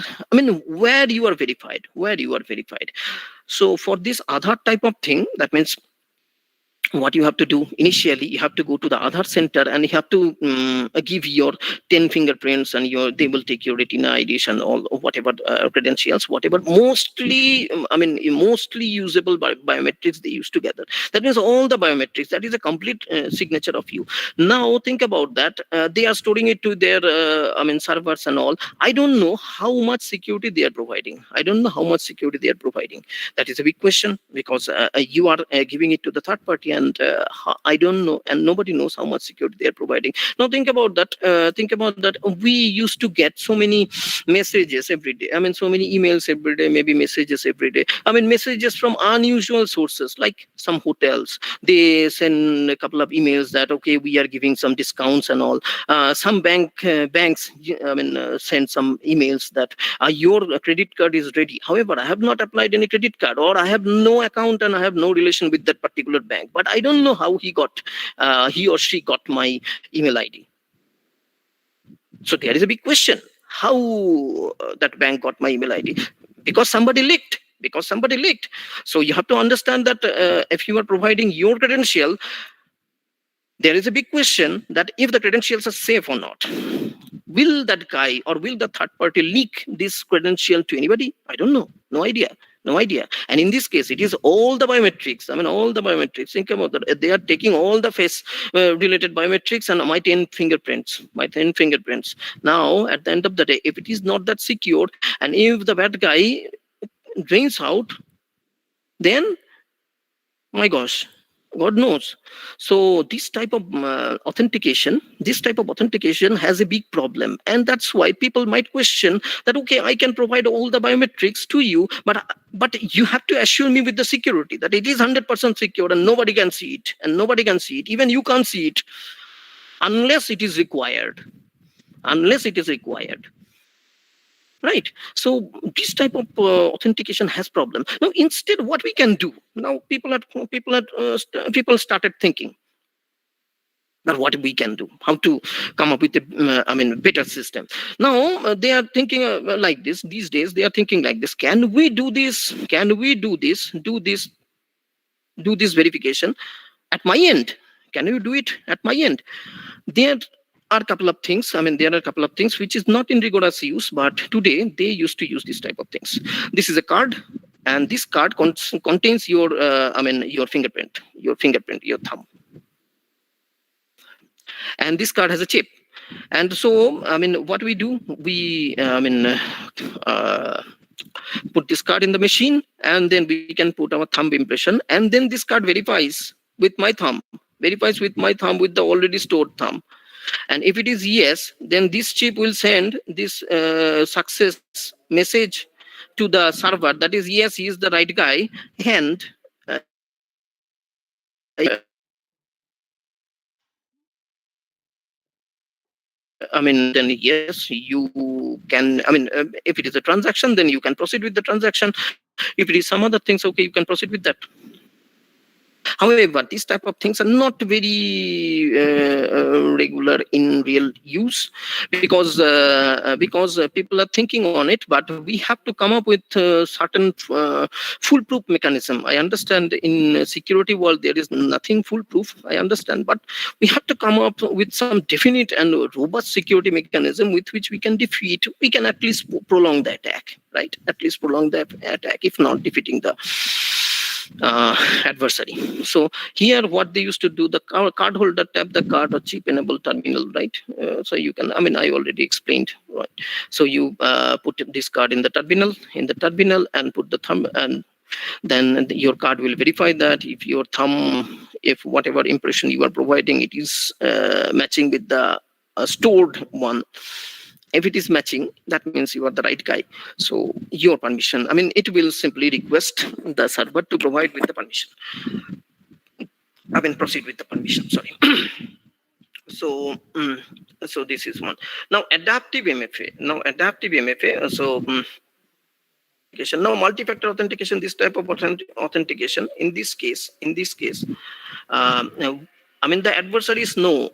where you are verified. So for this Aadhaar type of thing, that means what you have to do initially, you have to go to the Aadhaar center, and you have to give your 10 fingerprints, and they will take your retina IDs and all whatever credentials, whatever mostly usable biometrics they use together. That means all the biometrics, that is a complete signature of you. Now think about that. They are storing it to their servers and all. I don't know how much security they are providing. That is a big question, because you are giving it to the third party, and I don't know, and nobody knows how much security they are providing. Now think about that. We used to get so many messages every day. So many emails every day, maybe messages every day. Messages from unusual sources, like some hotels. They send a couple of emails that, okay, we are giving some discounts and all. Some banks send some emails that your credit card is ready. However, I have not applied any credit card, or I have no account, and I have no relation with that particular bank. But I don't know how he or she got my email ID. So there is a big question. How that bank got my email ID? Because somebody leaked. So you have to understand that if you are providing your credential, there is a big question that if the credentials are safe or not. Will that guy or will the third party leak this credential to anybody? I don't know. No idea. And in this case, it is all the biometrics. All the biometrics. Think about that. They are taking all the face related biometrics and my 10 fingerprints. Now, at the end of the day, if it is not that secure, and if the bad guy drains out, then, my gosh, God knows. So this type of authentication has a big problem, and that's why people might question that, okay, I can provide all the biometrics to you, but you have to assure me with the security that it is 100% secure and nobody can see it, even you can't see it, unless it is required, unless it is required. Right. So this type of authentication has problem. Now instead, what we can do now, people started thinking that what we can do, how to come up with a better system. Now they are thinking like this. These days they are thinking like this: can we do this, do this verification at my end? Can you do it at my end? There are a couple of things. There are a couple of things which is not in rigorous use, but today they used to use this type of things. This is a card, and this card contains your your fingerprint, your thumb, and this card has a chip. And so what we do, we uh, put this card in the machine, and then we can put our thumb impression, and then this card verifies with my thumb, with the already stored thumb. And if it is yes, then this chip will send this success message to the server, that is, yes, he is the right guy. And then yes, you can, if it is a transaction, then you can proceed with the transaction. If it is some other things, okay, you can proceed with that. However, these type of things are not very regular in real use, because people are thinking on it, but we have to come up with certain foolproof mechanism. I understand in security world there is nothing foolproof, I understand, but we have to come up with some definite and robust security mechanism with which we can at least prolong the attack, right? At least prolong the attack, if not defeating the adversary. So here what they used to do, the card holder tap the card or chip enable terminal, right? So you can, I already explained, right? So you put this card in the terminal, and put the thumb, and then your card will verify that if whatever impression you are providing, it is matching with the stored one. If it is matching, that means you are the right guy. So your permission, it will simply request the server to provide with the permission. Proceed with the permission, sorry. So so this is one. Now adaptive mfa, now multi-factor authentication, this type of authentication, in this case, the adversaries know,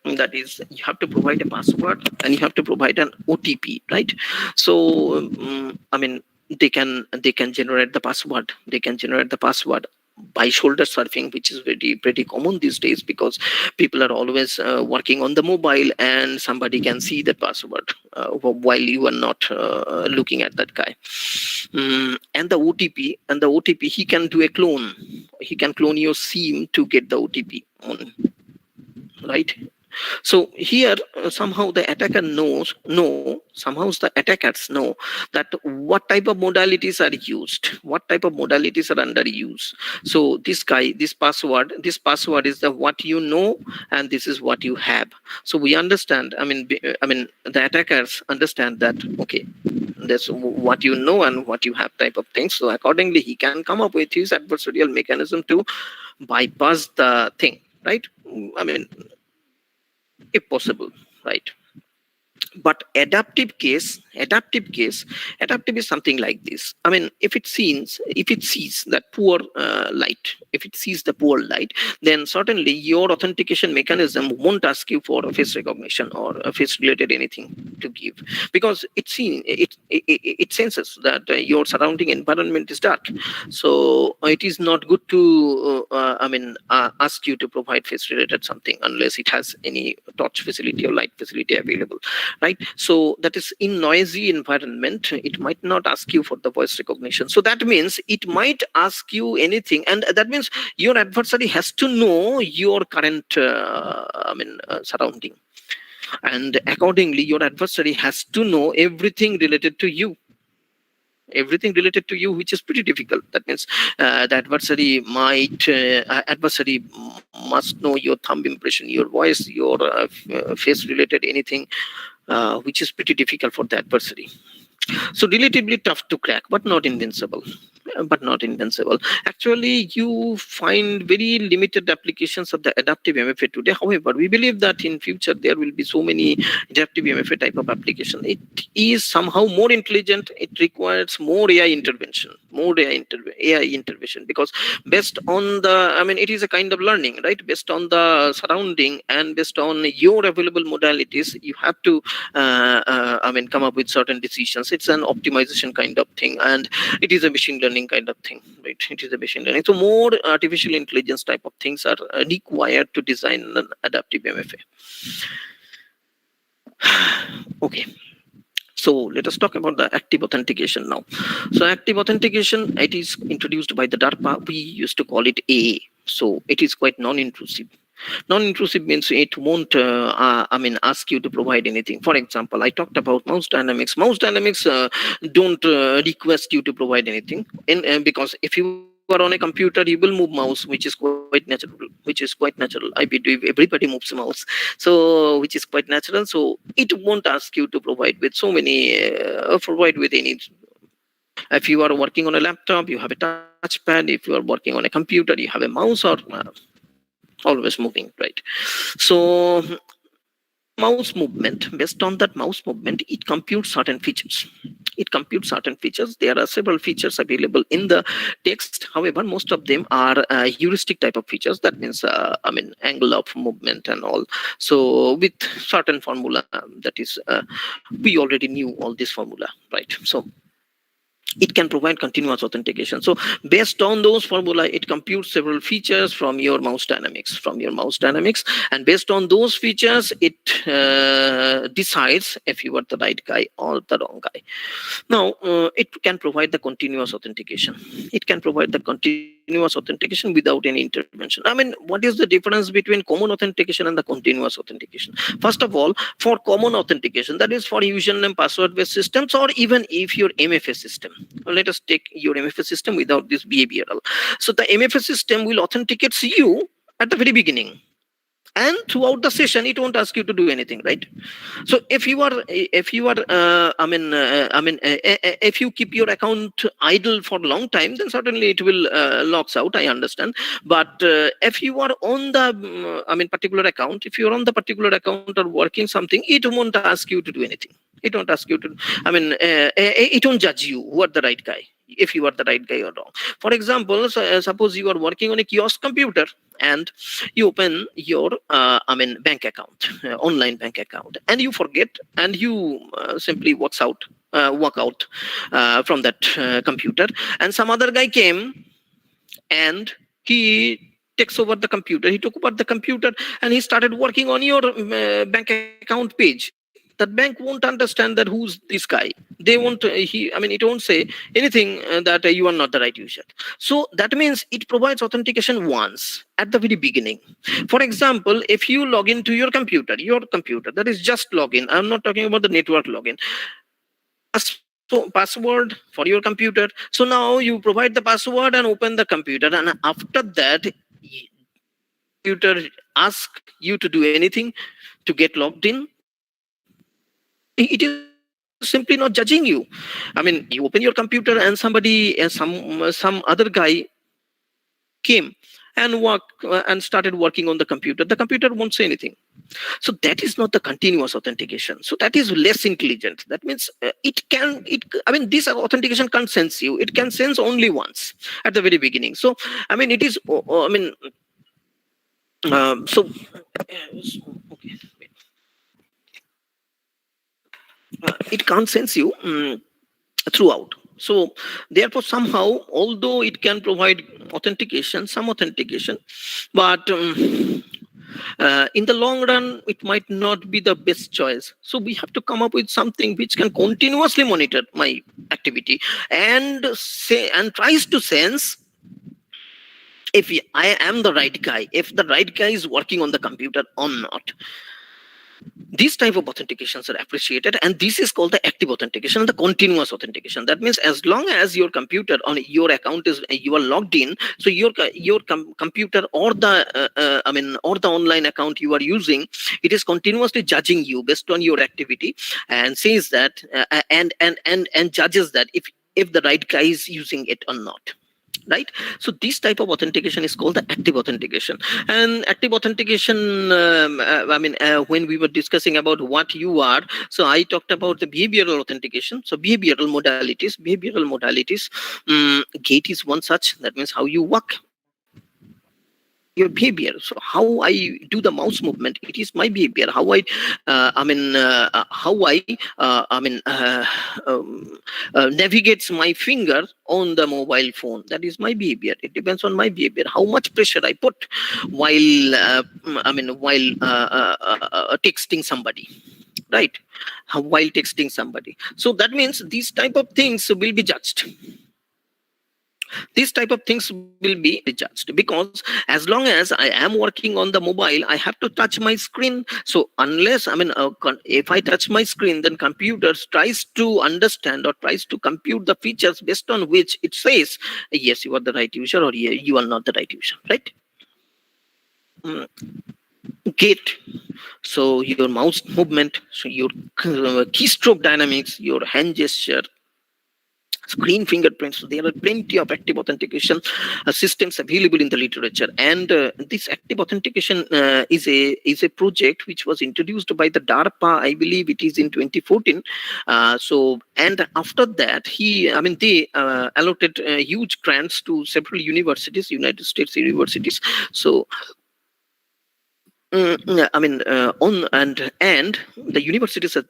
that is, you have to provide a password and you have to provide an OTP, right? So they can generate the password. By shoulder surfing, which is pretty common these days, because people are always working on the mobile, and somebody can see the password while you are not looking at that guy. And the OTP, he can do a clone. He can clone your SIM to get the OTP on, right? So here somehow the attackers know that what type of modalities are used, what type of modalities are under use. So this password is the what you know, and this is what you have. So we understand, the attackers understand that, okay, that's what you know and what you have type of things. So accordingly he can come up with his adversarial mechanism to bypass the thing, right? If possible, right? But adaptive is something like this. If it sees that poor light, then certainly your authentication mechanism won't ask you for a face recognition or a face related anything to give, because it senses that your surrounding environment is dark. So it is not good to ask you to provide face related something unless it has any touch facility or light facility available, right? So that is, in noisy environment, it might not ask you for the voice recognition. So that means it might ask you anything, and that means your adversary has to know your current surrounding, and accordingly your adversary has to know everything related to you. everything related to you, which is pretty difficult. That means the adversary must know your thumb impression, your voice, your face related anything, which is pretty difficult for the adversary. So relatively tough to crack, but not invincible. Actually, you find very limited applications of the adaptive MFA today. However, we believe that in future there will be so many adaptive MFA type of application. It is somehow more intelligent. It requires more AI intervention, AI intervention, because based on the, I mean, it is a kind of learning, right? Based on the surrounding and based on your available modalities, you have to, I mean, come up with certain decisions. It's an optimization kind of thing, and it is a machine learning kind of thing, right? It is a machine learning. So more artificial intelligence type of things are required to design an adaptive MFA. Okay. So let us talk about the active authentication now. So active authentication, it is introduced by the DARPA. We used to call it AA. So it is quite non-intrusive. Non-intrusive means it won't, I mean, ask you to provide anything. For example, I talked about mouse dynamics. Mouse dynamics don't request you to provide anything, because if you are on a computer, you will move mouse, which is quite natural. I believe everybody moves mouse, so which is quite natural. So it won't ask you to provide with so many, provide with any. If you are working on a laptop, you have a touchpad. If you are working on a computer, you have a mouse, or always moving, right? So based on that mouse movement, it computes certain features. There are several features available in the text. However, most of them are heuristic type of features. That means, I mean, angle of movement and all. So with certain formula, that is, we already knew all this formula, right? So it can provide continuous authentication. So based on those formula, it computes several features from your mouse dynamics, and based on those features, it decides if you are the right guy or the wrong guy. Now, it can provide the continuous authentication. Without any intervention. I mean, what is the difference between common authentication and the continuous authentication? First of all, for common authentication, that is for username password based systems, or even if your MFA system. Let us take your MFA system without this behavioral. So the MFA system will authenticate you at the very beginning, and throughout the session it won't ask you to do anything, right? So if you are if you keep your account idle for a long time, then certainly it will locks out, I understand. But if you are on the particular account, if you're on the particular account or working something, it won't ask you to do anything. It won't ask you to, it won't judge you who are the right guy, if you are the right guy or wrong. For example, suppose you are working on a kiosk computer and you open your bank account, online bank account, and you forget, and you simply walk out from that computer, and some other guy came and he takes over the computer. He took over the computer and he started working on your bank account page. That bank won't understand that who's this guy. They won't, it won't say anything that you are not the right user. So that means it provides authentication once at the very beginning. For example, if you log into your computer, that is just login. I'm not talking about the network login. Password for your computer. So now you provide the password and open the computer, and after that, computer ask you to do anything to get logged in. It is simply not judging you. I mean, you open your computer and somebody, some other guy came and started working on the computer. The computer won't say anything. So that is not the continuous authentication. So that is less intelligent. That means this authentication can't sense you. It can sense only once at the very beginning. So it is so okay. It can't sense you throughout. So therefore, somehow, although it can provide some authentication, but in the long run, it might not be the best choice. So we have to come up with something which can continuously monitor my activity and tries to sense if I am the right guy, if the right guy is working on the computer or not. These type of authentications are appreciated, and this is called the active authentication and the continuous authentication. That means as long as your computer on your account is you are logged in, so computer or the or the online account you are using, it is continuously judging you based on your activity, and says that and judges that if the right guy is using it or not, right? So this type of authentication is called the active authentication. And active authentication, when we were discussing about what you are, so I talked about the behavioral authentication. So behavioral modalities, gait is one such. That means how you walk, your behavior. So how I do the mouse movement, it is my behavior. How I how I navigates my finger on the mobile phone, that is my behavior. It depends on my behavior. How much pressure I put while texting somebody, right? While texting somebody. So that means these type of things will be judged. These type of things will be judged, because as long as I am working on the mobile, I have to touch my screen. So unless if I touch my screen, then computer tries to understand or tries to compute the features based on which it says yes, you are the right user, or yeah, you are not the right user, right? Mm, Gait, so your mouse movement, so your keystroke dynamics, your hand gesture, screen fingerprints. There are plenty of active authentication systems available in the literature, and this active authentication is a project which was introduced by the DARPA, I believe it is in 2014. So and after that, they allotted huge grants to several universities, United States universities. So and the universities have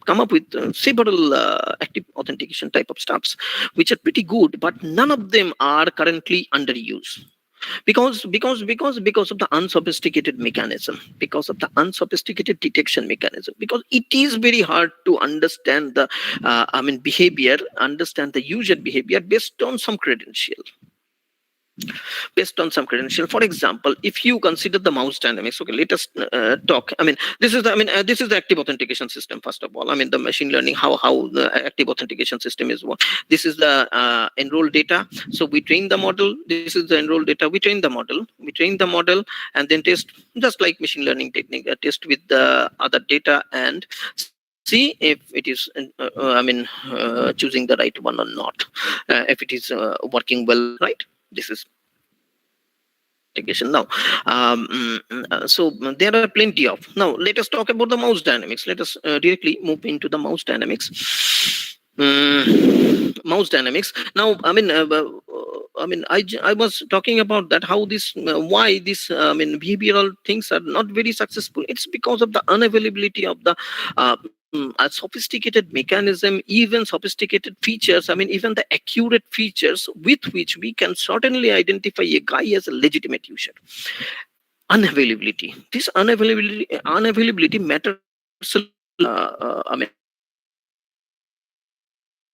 come up with several active authentication type of stuffs, which are pretty good, but none of them are currently under use, because of the unsophisticated mechanism, because of the unsophisticated detection mechanism, because it is very hard to understand the understand the user behavior based on some credential. For example, if you consider the mouse dynamics, okay, let us talk. This is the active authentication system. First of all, the machine learning, how the active authentication system is work. This is the enrolled data. So we train the model. This is the enrolled data. We train the model, and then test, just like machine learning technique, test with the other data and see if it is choosing the right one or not, if it is working well, right? This is authentication. Now there are plenty of. Now let us talk about the mouse dynamics. Let us directly move into the mouse dynamics. Mouse dynamics. Now I was talking about that, how this why this behavioral things are not very successful. It's because of the unavailability of the a sophisticated mechanism, even sophisticated features, even the accurate features with which we can certainly identify a guy as a legitimate user. Unavailability. This unavailability matters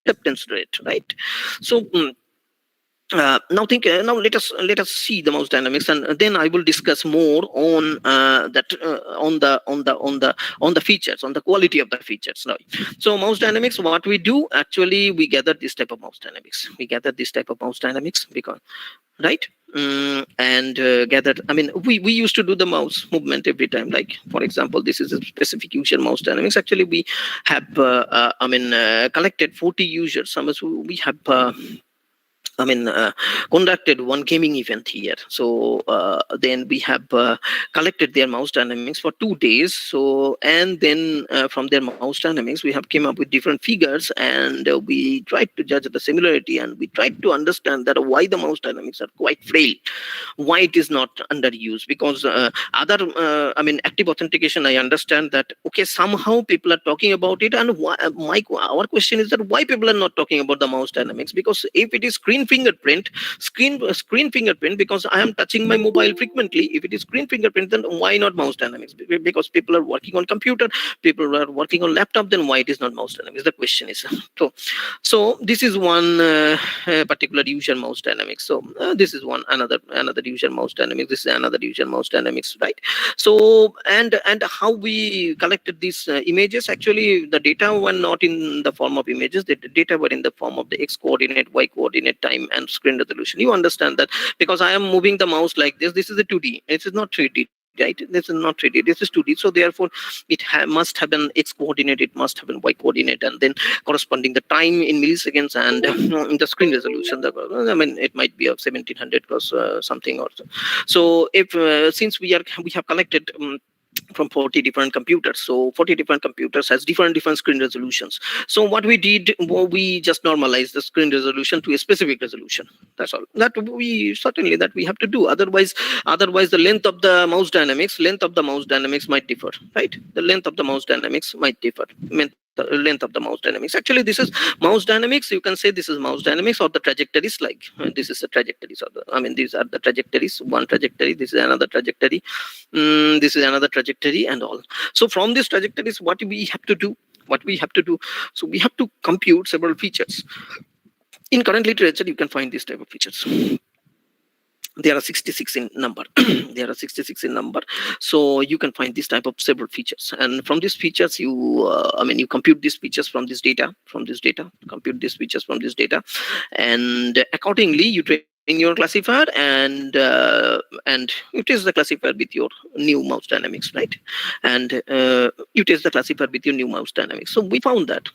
acceptance rate, right? So now let us see the mouse dynamics, and then I will discuss more on on the features, on the quality of the features. Now, so mouse dynamics, what we do, actually we gather this type of mouse dynamics. Because, right? And gather, we used to do the mouse movement every time. Like, for example, this is a specific user mouse dynamics. Actually, we have collected 40 users. We have conducted one gaming event here. So then we have collected their mouse dynamics for 2 days. So, and then from their mouse dynamics, we have came up with different figures, and we tried to judge the similarity, and we tried to understand that why the mouse dynamics are quite frail, why it is not under use. Because other active authentication, I understand that, okay, somehow people are talking about it, and our question is that why people are not talking about the mouse dynamics? Because if it is screen fingerprint, screen fingerprint, because I am touching my mobile frequently. If it is screen fingerprint, then why not mouse dynamics? Because people are working on computer, people are working on laptop, then why it is not mouse dynamics? The question is. So this is one particular user mouse dynamics. So this is one another user mouse dynamics. This is another user mouse dynamics, right? So and how we collected these images. Actually, the data were not in the form of images. The data were in the form of the x coordinate, y coordinate, time, and screen resolution. You understand that because I am moving the mouse like this. This is a 2D. It is not 3D. Right, this is not 3D, this is 2D, so therefore it must have an x coordinate, it must have an y coordinate, and then corresponding the time in milliseconds, and the screen resolution, I mean it might be of 1700 plus something or so. So if since we have collected from 40 different computers, so 40 different computers has different screen resolutions. So what we did, we just normalized the screen resolution to a specific resolution. That's all that we certainly that we have to do. Otherwise the length of the mouse dynamics might differ, right? The length of the mouse dynamics might differ. The length of the mouse dynamics. Actually, this is mouse dynamics. You can say this is mouse dynamics, or the trajectories. Like this is the trajectories, these are the trajectories. One trajectory. This is another trajectory. This is another trajectory, and all. So from these trajectories, what we have to do? So we have to compute several features. In current literature, you can find this type of features. There are 66 in number. There are 66 in number, so you can find this type of several features, and from these features you you compute these features from this data, compute these features from this data, and accordingly you train your classifier, and you test the classifier with your new mouse dynamics, right? And you test the classifier with your new mouse dynamics. So we found that,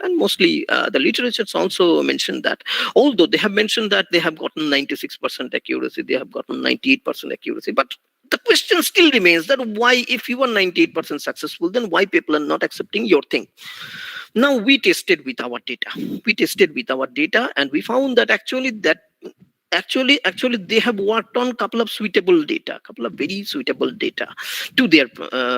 and mostly the literatures also mentioned that, although they have mentioned that they have gotten 96% accuracy, they have gotten 98% accuracy, but the question still remains that why, if you are 98% successful, then why people are not accepting your thing? Now we tested with our data, and we found that actually they have worked on couple of very suitable data to their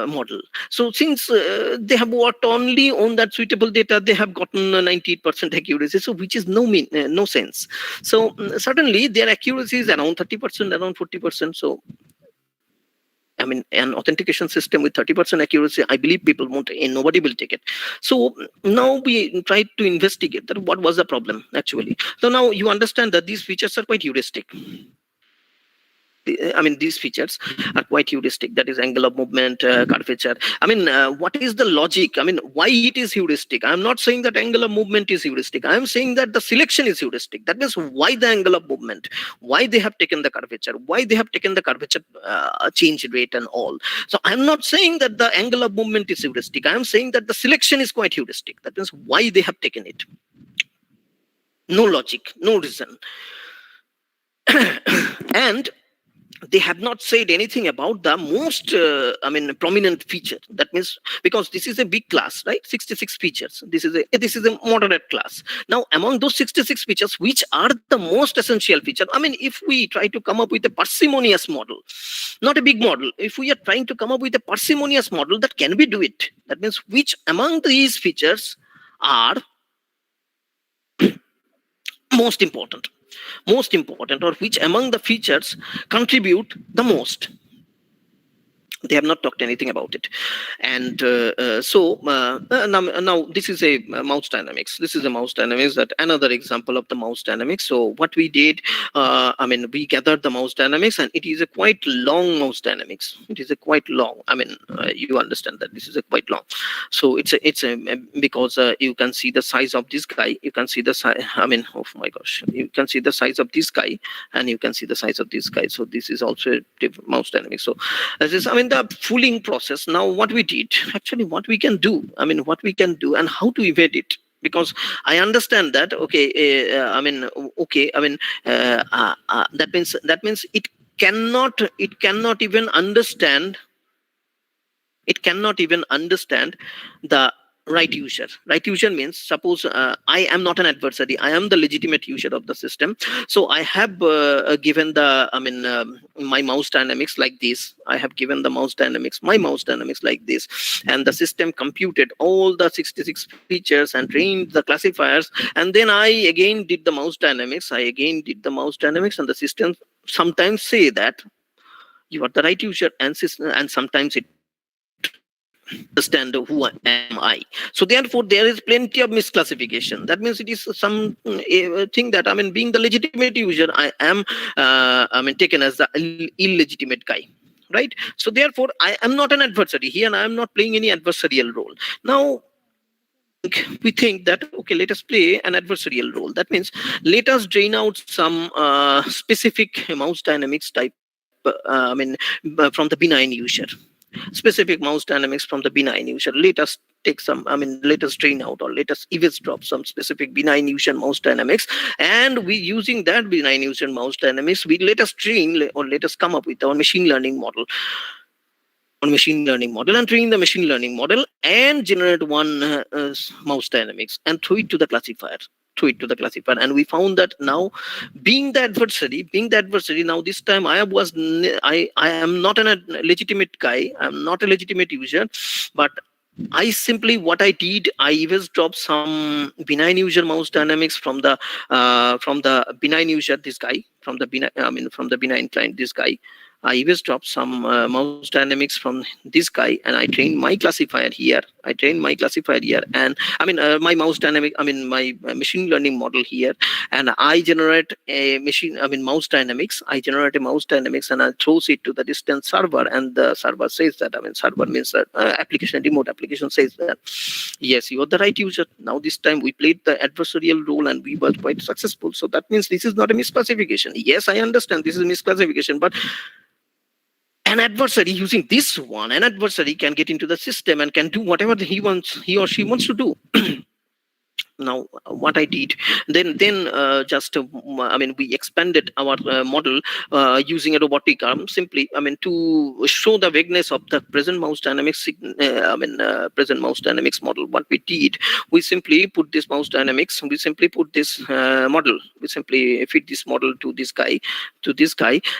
model. So since they have worked only on that suitable data, they have gotten 98% accuracy, so which is no sense. So certainly their accuracy is around 30%, around 40%. So an authentication system with 30% accuracy, I believe people won't, and nobody will take it. So now we tried to investigate that what was the problem actually. So now you understand that these features are quite heuristic. These features are quite heuristic. That is angle of movement, curvature. What is the logic? Why it is heuristic? I'm not saying that angle of movement is heuristic. I'm saying that the selection is heuristic. That means why the angle of movement? Why they have taken the curvature? Why they have taken the curvature change rate and all? So I'm not saying that the angle of movement is heuristic. I'm saying that the selection is quite heuristic. That means why they have taken it. No logic, no reason. And they have not said anything about the most prominent feature. That means, because this is a big class, right? 66 features. This is a moderate class. Now among those 66 features, which are the most essential feature? If we try to come up with a parsimonious model, not a big model, if we are trying to come up with a parsimonious model, that can we do it? That means which among these features are most important, or which among the features contribute the most? They have not talked anything about it. And now this is a mouse dynamics. That another example of the mouse dynamics. So what we did, we gathered the mouse dynamics, and it is a quite long mouse dynamics. You understand that this is a quite long. So it's because you can see the size of this guy. You can see the size. Oh my gosh, you can see the size of this guy, and you can see the size of this guy. So this is also a mouse dynamics. So this is, the fooling process. Now what we did, actually what we can do, and how to evade it. Because I understand that, that means it cannot even understand the Right user means, suppose I am not an adversary, I am the legitimate user of the system. So I have given the, my mouse dynamics like this. I have given the mouse dynamics, my mouse dynamics like this, and the system computed all the 66 features and trained the classifiers, and then I again did the mouse dynamics. And the system sometimes say that you are the right user, and sometimes it understand who am I. So therefore there is plenty of misclassification. That means it is some thing that, being the legitimate user, I am taken as the illegitimate guy, right? So therefore I am not an adversary here, and I am not playing any adversarial role. Now we think that, okay, let us play an adversarial role. That means let us drain out some specific mouse dynamics type, from the benign user, specific mouse dynamics from the benign user. Let us take some, let us drain out, or let us eavesdrop some specific benign user mouse dynamics, and we using that benign user mouse dynamics, we let us train, or let us come up with our machine learning model, and train the machine learning model and generate one mouse dynamics and throw it to the classifier. And we found that now, being the adversary, now this time I am not a legitimate guy, I'm not a legitimate user, but I simply, what I did, I eavesdropped some benign user mouse dynamics from the benign user, this guy, from the benign, from the benign client, this guy. I eavesdropped some mouse dynamics from this guy, and I trained my classifier here. And my mouse dynamic, my machine learning model here, and I generate a mouse dynamics. I generate a mouse dynamics, and I throws it to the distant server, and the server says that, server means application, remote application says that, yes, you are the right user. Now this time we played the adversarial role, and we were quite successful. So that means this is not a misclassification. Yes, I understand this is a misclassification, but an adversary, using this one, an adversary can get into the system and can do whatever he or she wants to do. Now what I did, then just we expanded our model using a robotic arm, simply, to show the vagueness of the present mouse dynamics, present mouse dynamics model. What we did, we simply put this mouse dynamics, we simply put this model, we simply fit this model to this guy,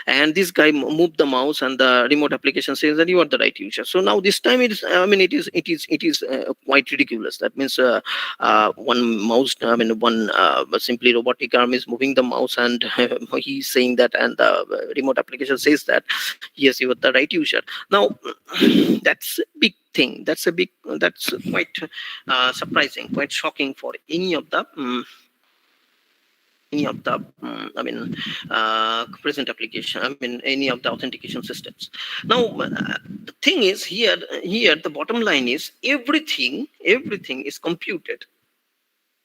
and this guy moved the mouse, and the remote application says that you are the right user. So now this time it is, it is quite ridiculous. That means one mouse, one simply robotic arm is moving the mouse, and he's saying that, and the remote application says that, yes, you are the right user. Now that's a big thing. That's quite surprising, quite shocking for any of the present application, any of the authentication systems. Now the thing is, here the bottom line is, everything is computed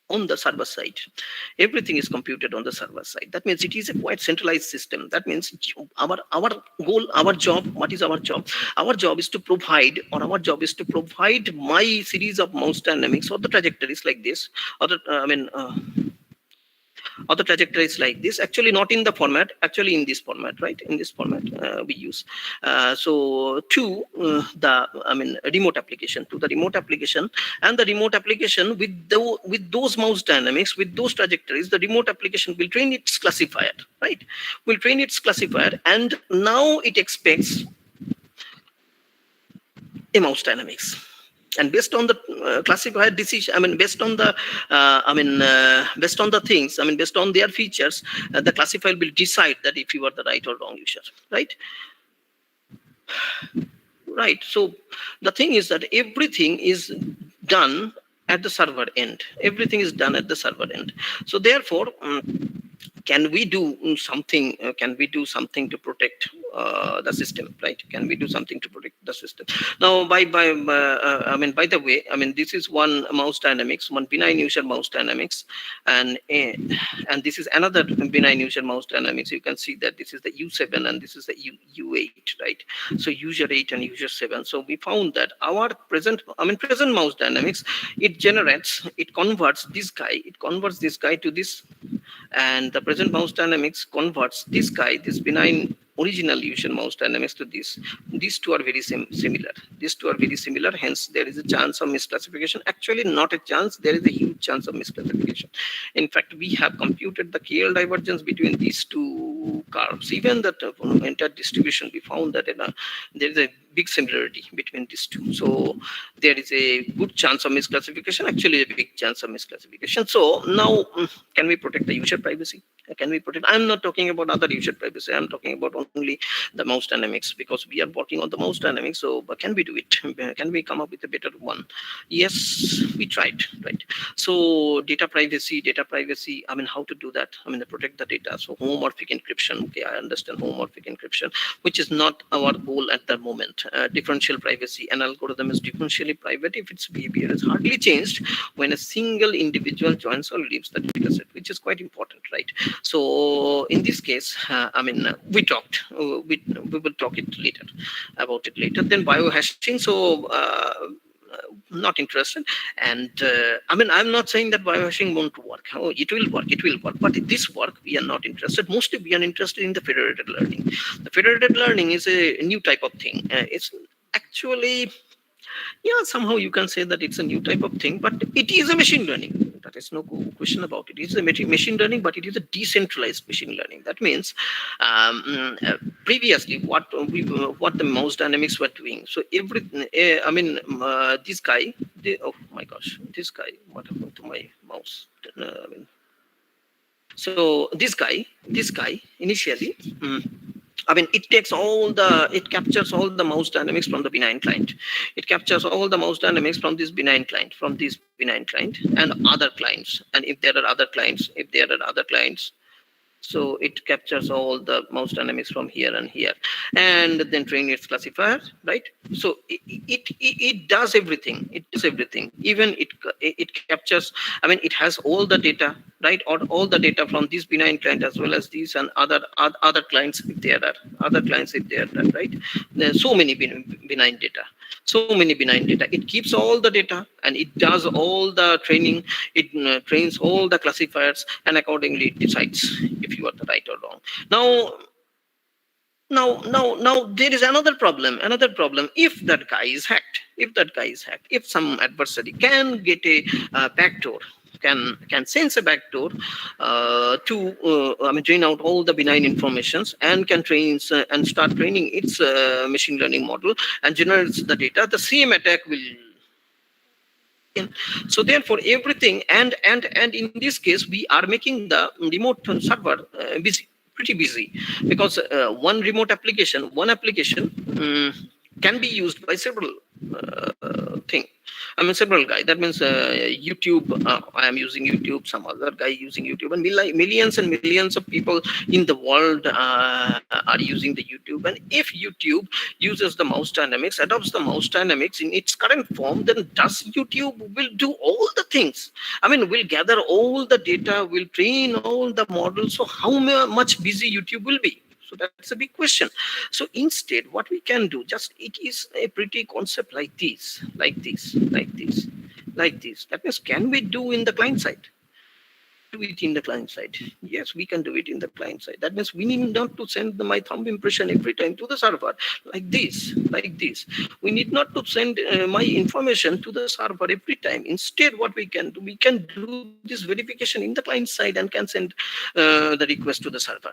on the server side. Everything is computed on the server side. That means it is a quite centralized system. That means our goal, our job, what is our job? Our job is to provide, my series of mouse dynamics, or the trajectories like this, or the or the trajectory is like this, actually not in the format, actually in this format, right? In this format we use, so to the remote application, and the remote application with those mouse dynamics, with those trajectories, the remote application will train its classifier, right? Will train its classifier, and now it expects a mouse dynamics, and based on the classifier decision, based on the based on the things, based on their features, the classifier will decide that if you are the right or wrong user, right? So the thing is that everything is done at the server end. So therefore, can we do something? To protect the system, right? Can we do something to protect the system? Now, by the way, this is one mouse dynamics, one benign user mouse dynamics, and this is another benign user mouse dynamics. You can see that this is the U7 and this is the U8, right? So user 8 and user 7. So we found that our present mouse dynamics, it converts this guy to this, and the present mouse dynamics converts this guy, this benign original usual mouse dynamics to this, these two are very similar. These two are very similar. Hence, there is a chance of misclassification. Actually, not a chance. There is a huge chance of misclassification. In fact, we have computed the KL divergence between these two curves. Even that entire distribution, we found that there is a big similarity between these two. So there is a good chance of misclassification. Actually, a big chance of misclassification. So now, can we protect the user privacy? Can we protect? I'm not talking about other user privacy. I'm talking about only the mouse dynamics, because we are working on the mouse dynamics. So can we do it? Can we come up with a better one? Yes, we tried, right? So data privacy, I mean, how to do that? I mean, protect the data. So homomorphic encryption. Okay, I understand homomorphic encryption, which is not our goal at the moment. Differential privacy. An algorithm is differentially private if its behavior is hardly changed when a single individual joins or leaves the data set, which is quite important, right? So in this case, I mean, we talked. We will talk it later about it later. Then biohashing. So not interested. And I mean, I'm not saying that biohashing won't work. Oh, it will work. It will work. But this work, we are not interested. Mostly, we are interested in the federated learning. The federated learning is a new type of thing. It's actually, yeah, somehow you can say that it's a new type of thing, but it is a machine learning. That is no question about it. It is a machine learning, but it is a decentralized machine learning. That means previously what the mouse dynamics were doing. So I mean, this guy, oh my gosh, this guy, what happened to my mouse? I mean, so this guy initially. I mean, it captures all the mouse dynamics from the benign client. It captures all the mouse dynamics from this benign client, and other clients. And if there are other clients, so it captures all the mouse dynamics from here and here, and then train its classifier, right? So it does everything. It does everything. Even it captures. I mean, it has all the data, right? Or all the data from this benign client as well as these and other clients if there are right? There's so many benign data. So many benign data. It keeps all the data and it does all the training. It trains all the classifiers and accordingly it decides if you are the right or wrong. Now there is another problem. If that guy is hacked, if some adversary can get a backdoor, can sense a backdoor to I mean, drain out all the benign informations and can train and start training its machine learning model and generates the data, the same attack will. So therefore everything and in this case we are making the remote server busy, pretty busy, because one application can be used by several thing. I mean, several guys. That means YouTube. I am using YouTube. Some other guy using YouTube, and millions and millions of people in the world are using the YouTube. And if YouTube uses the mouse dynamics, adopts the mouse dynamics in its current form, then does YouTube will do all the things? I mean, will gather all the data, will train all the models. So how much busy YouTube will be? So that's a big question. So instead, what we can do, just it is a pretty concept like this. That means, can we do in the client side? Do it in the client side? Yes, we can do it in the client side. That means we need not to send my thumb impression every time to the server like this. We need not to send my information to the server every time. Instead, what we can do this verification in the client side and can send the request to the server.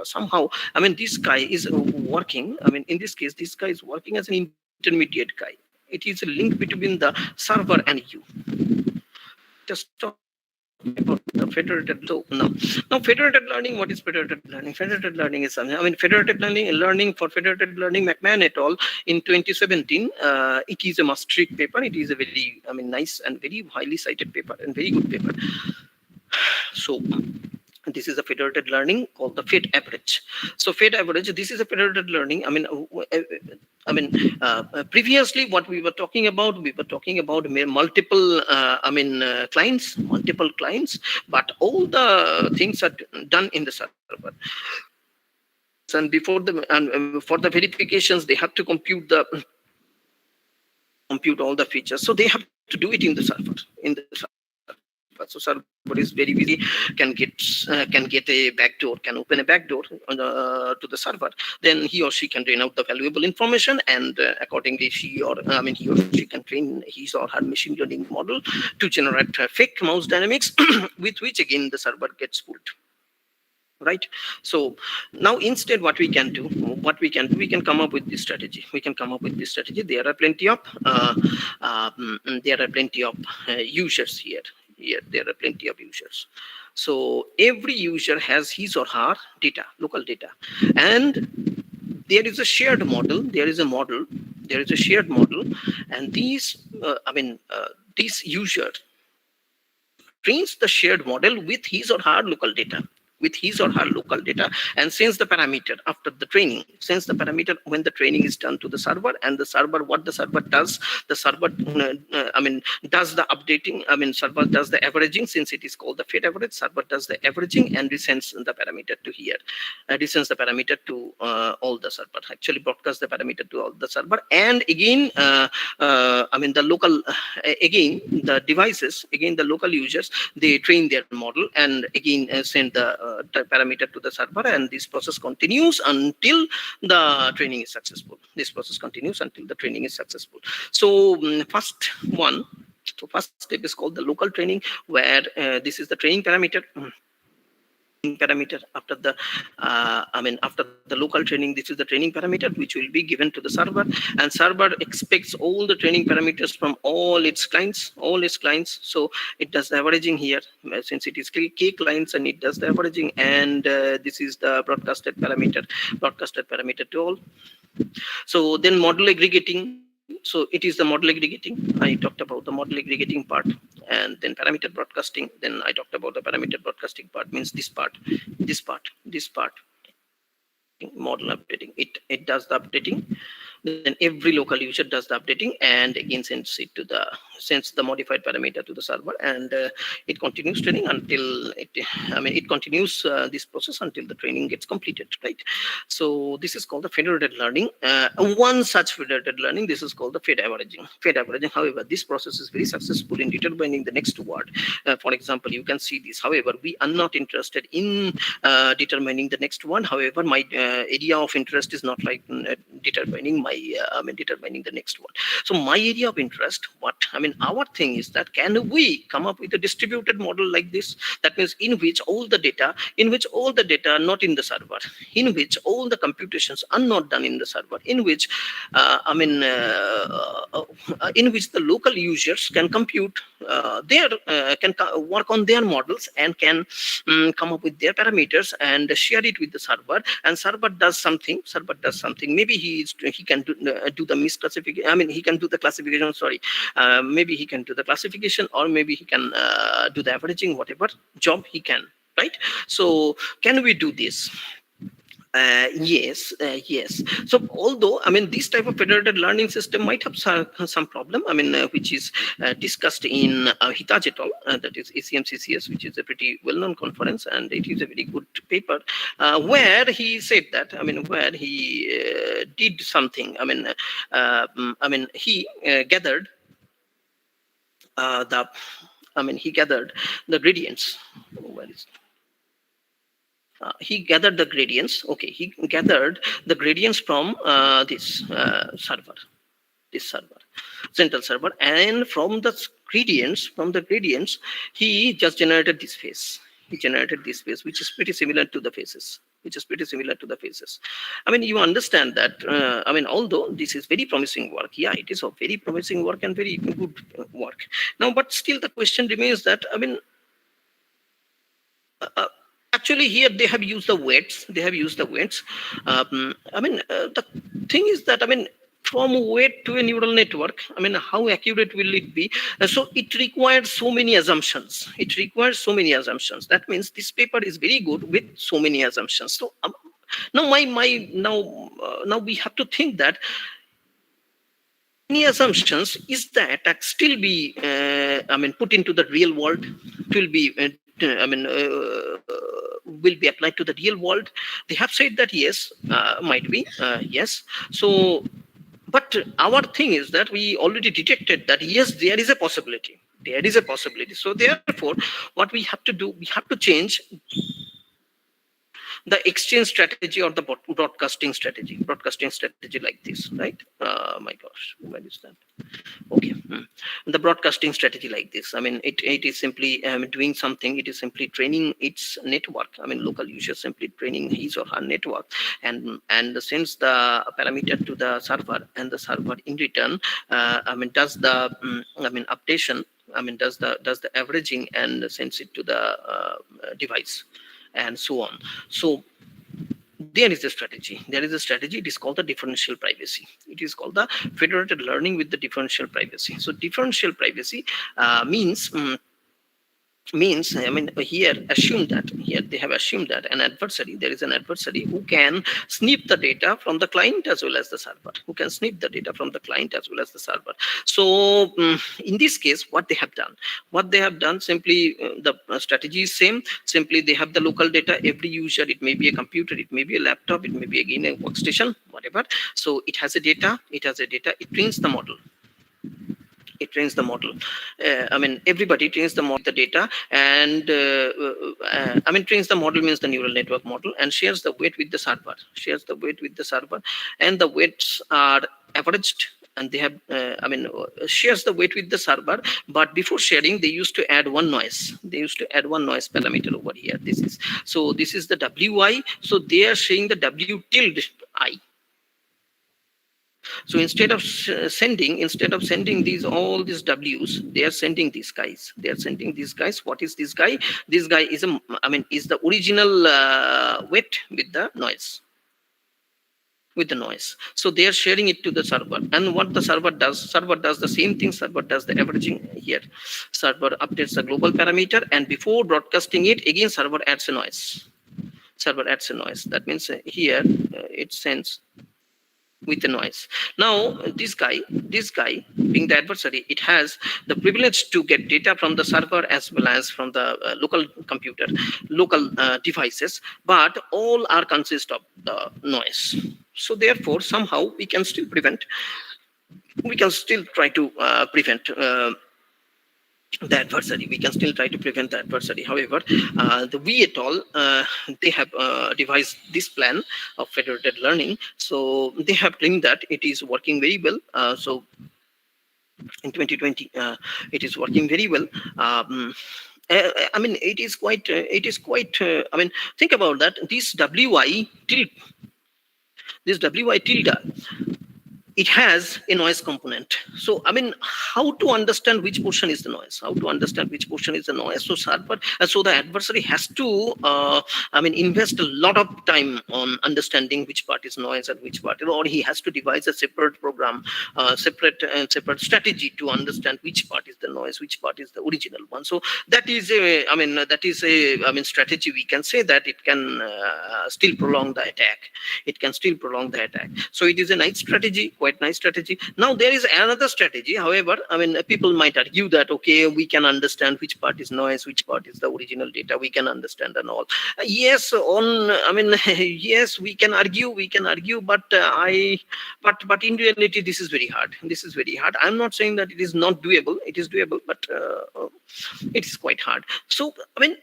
Somehow, I mean, this guy is working. I mean, in this case, this guy is working as an intermediate guy. It is a link between the server and you. Just talking about the federated. So now federated learning. What is federated learning? Federated learning is something. I mean, federated learning for federated learning, McMahon et al. In 2017. It is a mastery paper. It is a very, I mean, nice and very highly cited paper and very good paper. So this is a federated learning called the Fed average. So Fed average. This is a federated learning. Previously, what we were talking about, multiple, clients, but all the things are done in the server. And before for the verifications, they have to compute all the features. So they have to do it in the server. bypass. So server is very busy, can get a backdoor, can open a backdoor to the server. Then he or she can drain out the valuable information, and accordingly he or she can train his or her machine learning model to generate fake mouse dynamics with which again the server gets fooled, right? So now instead we can come up with this strategy. There are plenty of users here. There are plenty of users. So every user has his or her data, local data, and there is a shared model. There is a shared model, and this user trains the shared model with his or her local data, and sends the parameter after the training, sends the parameter when the training is done to the server. And the server, what the server does, the server does the updating. Server does the averaging, since it is called the fed average. Server does the averaging and resends the parameter to here, resends the parameter to all the server, actually broadcast the parameter to all the server. And again the local again the devices, again the local users, they train their model and again send the parameter to the server, and this process continues until the training is successful. So first step is called the local training, where this is the training parameter. After the after the local training, this is the training parameter which will be given to the server, and server expects all the training parameters from all its clients. So it does the averaging here, since it is k clients, and it does the averaging, and this is the broadcasted parameter to all. So then model aggregating. So it is the model aggregating. I talked about the model aggregating part, and then parameter broadcasting. Then I talked about the parameter broadcasting part, means this part, model updating. It does the updating. Then every local user does the updating and again sends the modified parameter to the server, and it continues training until it continues this process until the training gets completed, right? So this is called the federated learning. One such federated learning, this is called the fed averaging. However, this process is very successful in determining the next word. For example, you can see this. However, we are not interested in determining the next one. However, my area of interest is not like determining the next one. So my area of interest, our thing is that can we come up with a distributed model like this? That means in which all the data are not in the server, in which all the computations are not done in the server, in which in which the local users can compute work on their models and can come up with their parameters and share it with the server, and server does something. Maybe he can do the misclassification. He can do the classification. Maybe he can do the classification, or maybe he can do the averaging, whatever job he can, right? So can we do this? Yes. So although this type of federated learning system might have some problem, which is discussed in Hitachi et al., that is ACMCCS, which is a pretty well-known conference, and it is a very good paper where he said that where he did something. He gathered the gradients. Where is it? He gathered the gradients. Okay, he gathered the gradients from this central server, and from the gradients, he just generated this face. Which is pretty similar to the faces. You understand that. Although this is very promising work, yeah, it is a very promising work and very good work. Now, but still, the question remains that actually here they have used the weights. The thing is that from weight to a neural network, how accurate will it be? So it requires so many assumptions. That means this paper is very good with so many assumptions. So now now we have to think that any assumptions is that still be put into the real world. It will be will be applied to the real world. They have said that yes, might be yes. So but our thing is that we already detected that yes, there is a possibility. There is a possibility. So therefore, what we have to do, we have to change the exchange strategy or the broadcasting strategy like this, right? My gosh, what is that? Okay. The broadcasting strategy like this, I mean, it is simply doing something. It is simply training its network, I mean, local users simply training his or her network, and sends the parameter to the server, and the server in return, I mean, does the I mean, updation, I mean, does the averaging and sends it to the device, and so on. So there is a strategy. It is called the differential privacy. It is called the federated learning with the differential privacy. So differential privacy means I mean, here they have assumed that there is an adversary who can snip the data from the client as well as the server, so in this case, what they have done simply, the strategy is same. Simply they have the local data. Every user, it may be a computer, it may be a laptop, it may be again a workstation, whatever. So it has a data. It trains the model. I mean, everybody trains the data, and I mean, trains the model means the neural network model, and shares the weight with the server. And the weights are averaged, and they have shares the weight with the server. But before sharing, they used to add one noise. Parameter over here. This is the wi. So they are saying the w tilde I. So instead of sending all these W's, they are sending these guys. What is this guy? This guy is is the original weight with the noise. So they are sharing it to the server. And what the server does the same thing. Server does the averaging here. Server updates the global parameter, and before broadcasting it, again server adds a noise. That means here it sends with the noise. Now this guy being the adversary, it has the privilege to get data from the server as well as from the local devices, but all are consist of the noise. So therefore, somehow we can still try to prevent the adversary. However, we et al, they have devised this plan of federated learning. So they have claimed that it is working very well. So in 2020, it is working very well. I mean, it is quite. I mean, think about that. This wi tilde, it has a noise component. So I mean, how to understand which portion is the noise? So the adversary has to invest a lot of time on understanding which part is noise and which part, or he has to devise a separate program, separate strategy to understand which part is the noise, which part is the original one. So that is a strategy. We can say that it can still prolong the attack. So it is a nice strategy, quite nice strategy. Now there is another strategy. However, I mean, people might argue that, okay, we can understand which part is noise, which part is the original data. We can understand and all. Yes, yes, we can argue, but but in reality, this is very hard. I'm not saying that it is not doable. It is doable, but it is quite hard. So I mean,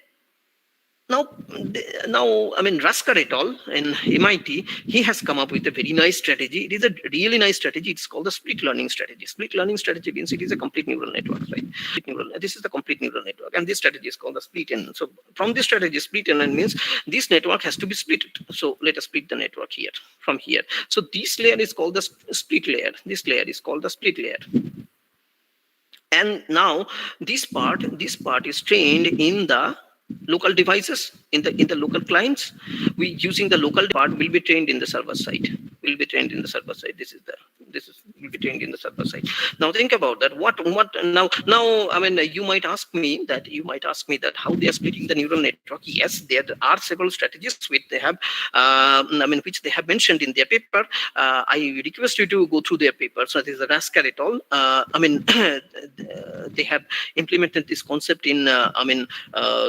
now, I mean, Rasker et al. In MIT, he has come up with a very nice strategy. It is a really nice strategy. It's called the split learning strategy. Split learning strategy means it is a complete neural network, right? This is the complete neural network, and this strategy is called the split N. So from this strategy, split N means this network has to be split. So let us split the network here from here. So this layer is called the split layer. This layer is called the split layer. And now this part is trained in the local devices, in the local clients. We using the local part will be trained in the server side. This will be trained in the server side. Now think about that. What now? I mean, you might ask me that how they are splitting the neural network. Yes, there are several strategies which they have which they have mentioned in their paper. I request you to go through their paper. So this is the Rasker et al. They have implemented this concept in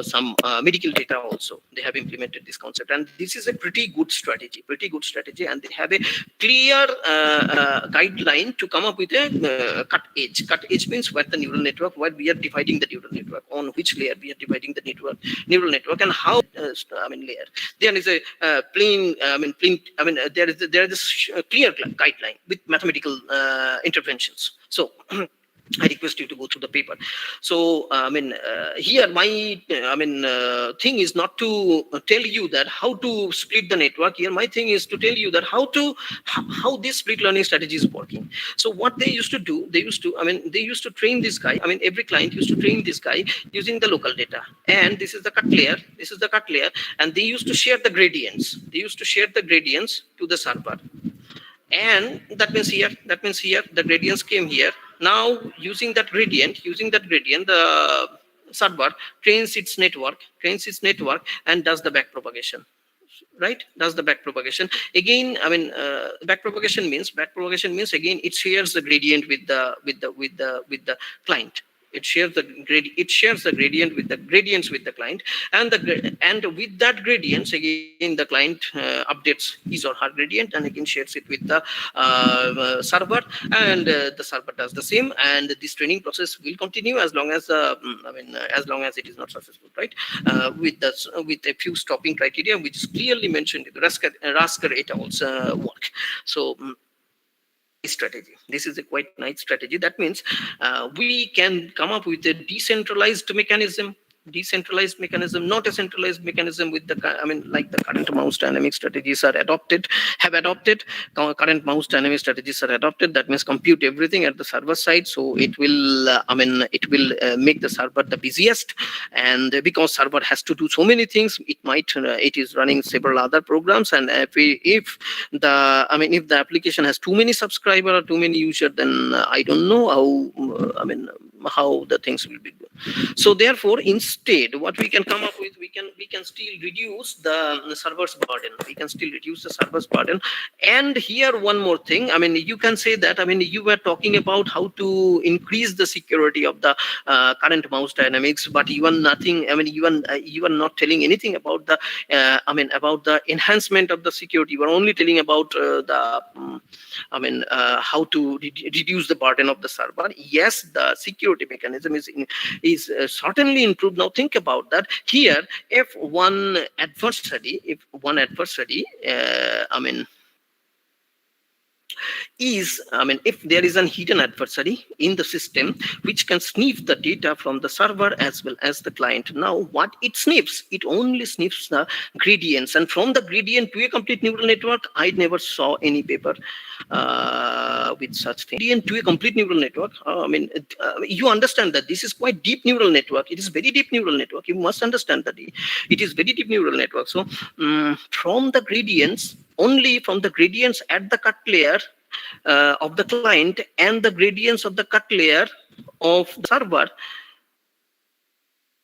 some medical data also. They have implemented this concept, and this is a pretty good strategy, and they have a clear guideline to come up with a cut edge. Cut edge means where the neural network, where we are dividing the neural network, on which layer we are dividing the neural network, and how layer. There is a there is a clear guideline with mathematical interventions. So I request you to go through the paper. So here my thing is not to tell you that how to split the network. Here my thing is to tell you that how this split learning strategy is working. So what they used to do, they used to train this guy. Every client used to train this guy using the local data, and this is the cut layer. This is the cut layer, and they used to share the gradients. They used to share the gradients to the server. And that means here the gradients came here. Now using that gradient, the server trains its network and does the back propagation, right? Does the back propagation again. Back propagation means again it shares the gradient with the client. It shares the gradient with the gradients with the client, and with that gradients again the client updates his or her gradient and again shares it with the server, and the server does the same, and this training process will continue as long as as long as it is not successful, right? With a few stopping criteria which is clearly mentioned in the Rasker et al.'s work. So strategy. This is a quite nice strategy. That means we can come up with a decentralized mechanism, not a centralized mechanism with the like the current mouse dynamic strategies are have adopted. Current mouse dynamic strategies are adopted. That means compute everything at the server side, so it will make the server the busiest, and because server has to do so many things, it is running several other programs, and if the application has too many subscriber or too many user, then I don't know how the things will be good. So therefore, instead, what we can come up with, we can still reduce the server's burden. And here one more thing. You can say that. You were talking about how to increase the security of the current mouse dynamics, but you are nothing. You are not telling anything about the about the enhancement of the security. You are only telling about how to reduce the burden of the server. Yes, the security mechanism is certainly improved. Now think about that. Here, if one adversary if there is a hidden adversary in the system which can sniff the data from the server as well as the client. Now what it sniffs, it only sniffs the gradients, and from the gradient to a complete neural network, I never saw any paper with such thing. Gradient to a complete neural network. You understand that this is quite deep neural network. It is very deep neural network. You must understand that it is very deep neural network. So from the gradients, only from the gradients at the cut layer of the client and the gradients of the cut layer of the server,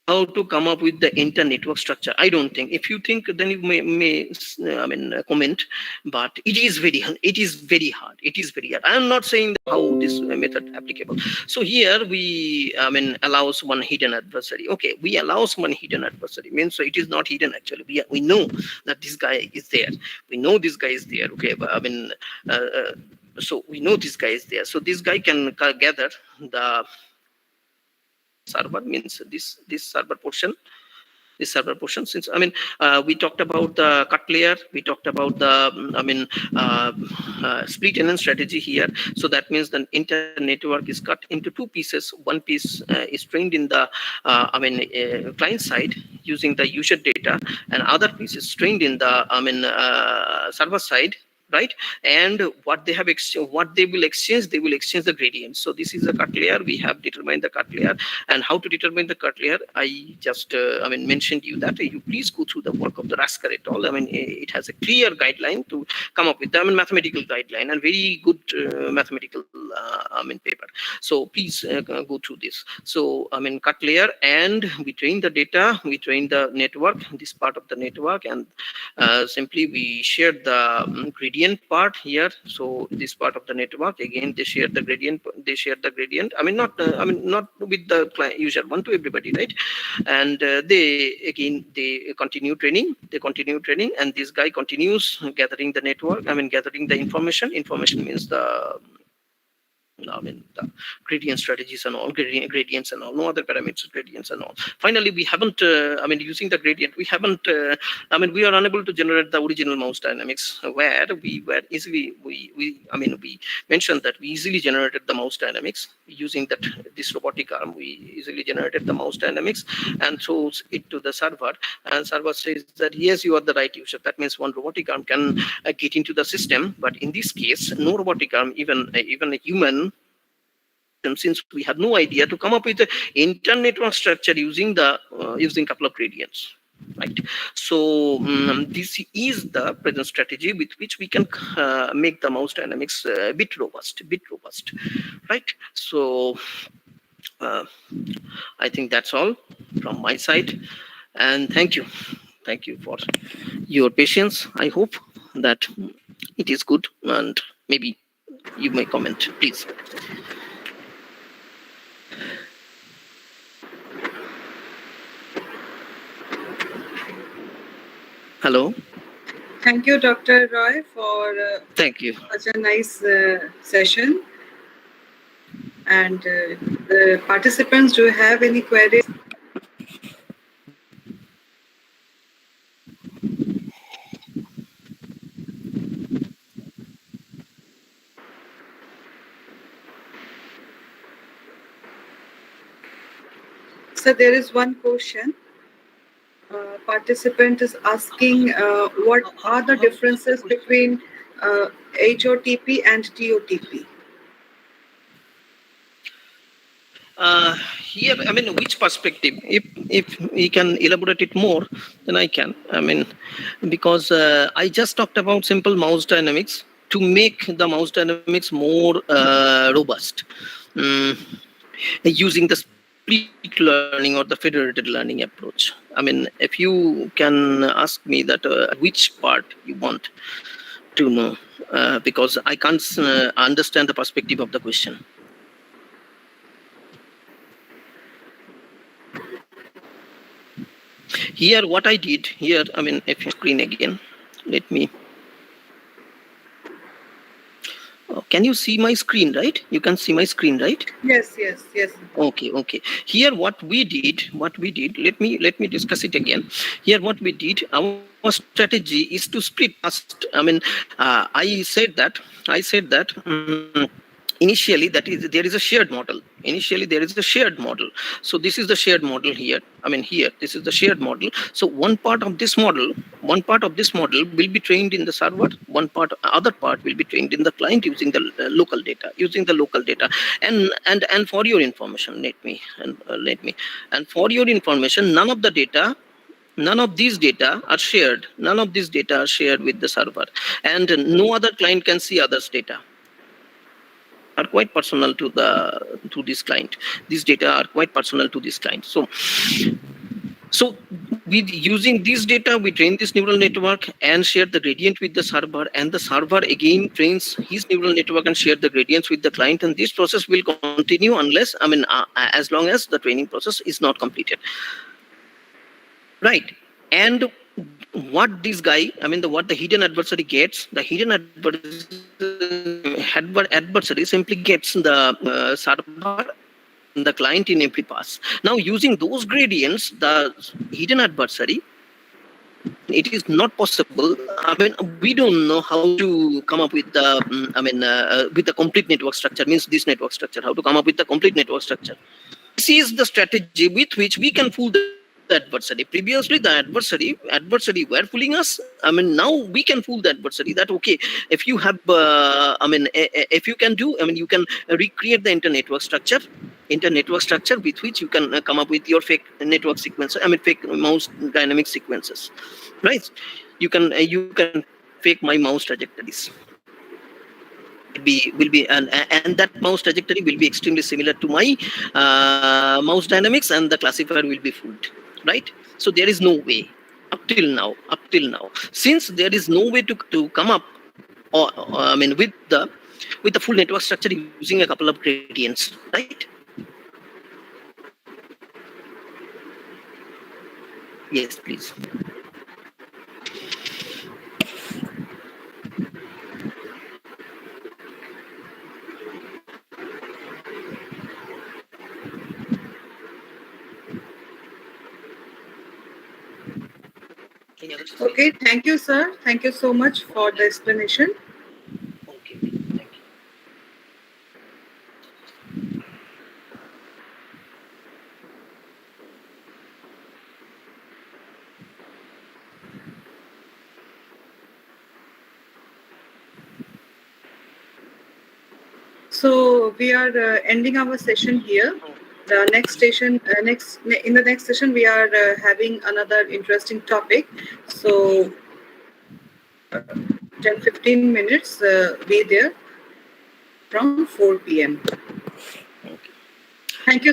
how to come up with the inter-network structure. I don't think. If you think, then you may comment. But it is very hard. It is very hard. I am not saying how this method applicable. So here we allows one hidden adversary. Okay, we allows one hidden adversary. Means so it is not hidden actually. We know that this guy is there. Okay, but, so we know this guy is there. So this guy can gather the server, means this server portion. Since we talked about the cut layer, we talked about the split NN strategy here. So that means the entire network is cut into two pieces. One piece is trained in the client side using the user data, and other piece is trained in the server side, right? And what they will exchange the gradients. So this is the cut layer. We have determined the cut layer, and how to determine the cut layer, I just mentioned you that. You please go through the work of the Rasker et al. It has a clear guideline to come up with mathematical guideline, and very good mathematical paper. So please go through this. So cut layer, and we train the data, we train the network, this part of the network, and simply we share the gradient gradient part here. So this part of the network, again they share the gradient. I mean not with the client user one to everybody, right? And they continue training. And this guy continues gathering the network. I mean gathering the information. Information means the gradient strategies and all, gradients and all, no other parameters, gradients and all. Finally, we haven't, using the gradient, we haven't, we are unable to generate the original mouse dynamics, where we were easily, we mentioned that we easily generated the mouse dynamics using this robotic arm. We easily generated the mouse dynamics and shows it to the server, and server says that yes, you are the right user. That means one robotic arm can get into the system, but in this case, no robotic arm, even a human, since we have no idea to come up with the internal network structure using couple of gradients, right? So this is the present strategy with which we can make the mouse dynamics a bit robust, right? So I think that's all from my side, and thank you for your patience. I hope that it is good, and maybe you may comment, please. Hello. Thank you, Dr. Roy, for Thank you. such a nice session. And the participants, do you have any queries? So there is one question. Participant is asking what are the differences between HOTP and TOTP? Here, which perspective? If we can elaborate it more, then I can. Because I just talked about simple mouse dynamics to make the mouse dynamics more robust, using the split learning or the federated learning approach. If you can ask me that which part you want to know, because I can't understand the perspective of the question. Here, what I did here, if you screen again, let me. Can you see my screen, right? You can see my screen, right? Yes. Okay. Here, what we did. Let me discuss it again. Here, what we did. Our strategy is to split fast. I said that. Initially, there is a shared model. So this is the shared model here. Here this is the shared model. So one part of this model will be trained in the server. Other part will be trained in the client using the local data. And for your information, and for your information, none of these data are shared. With the server, and no other client can see others' data. Are quite personal to this client. These data are quite personal to this client. So with using this data, we train this neural network and share the gradient with the server, and the server again trains his neural network and share the gradients with the client. And this process will continue unless, as long as the training process is not completed. Right. And what this guy, what the hidden adversary gets, adversary simply gets the server and the client in every pass. Now, using those gradients, the hidden adversary, it is not possible. We don't know how to come up with the, with the complete network structure, means this network structure, how to come up with the complete network structure. This is the strategy with which we can fool the adversary. Previously, the adversary were fooling us. Now we can fool the adversary that, okay, if you have, if you can do, you can recreate the inter-network structure with which you can come up with your fake network sequence, fake mouse dynamic sequences, right? You can fake my mouse trajectories. Will be and that mouse trajectory will be extremely similar to my mouse dynamics, and the classifier will be fooled, right? So there is no way up till now, since there is no way to come up with the full network structure using a couple of gradients, right? Yes, please. Any other slides? Okay, thank you, sir. Thank you so much for the explanation. Okay, thank you. So we are ending our session here. The next session, in the next session, we are having another interesting topic. So 10-15 minutes, be there from 4 p.m. Okay. Thank you so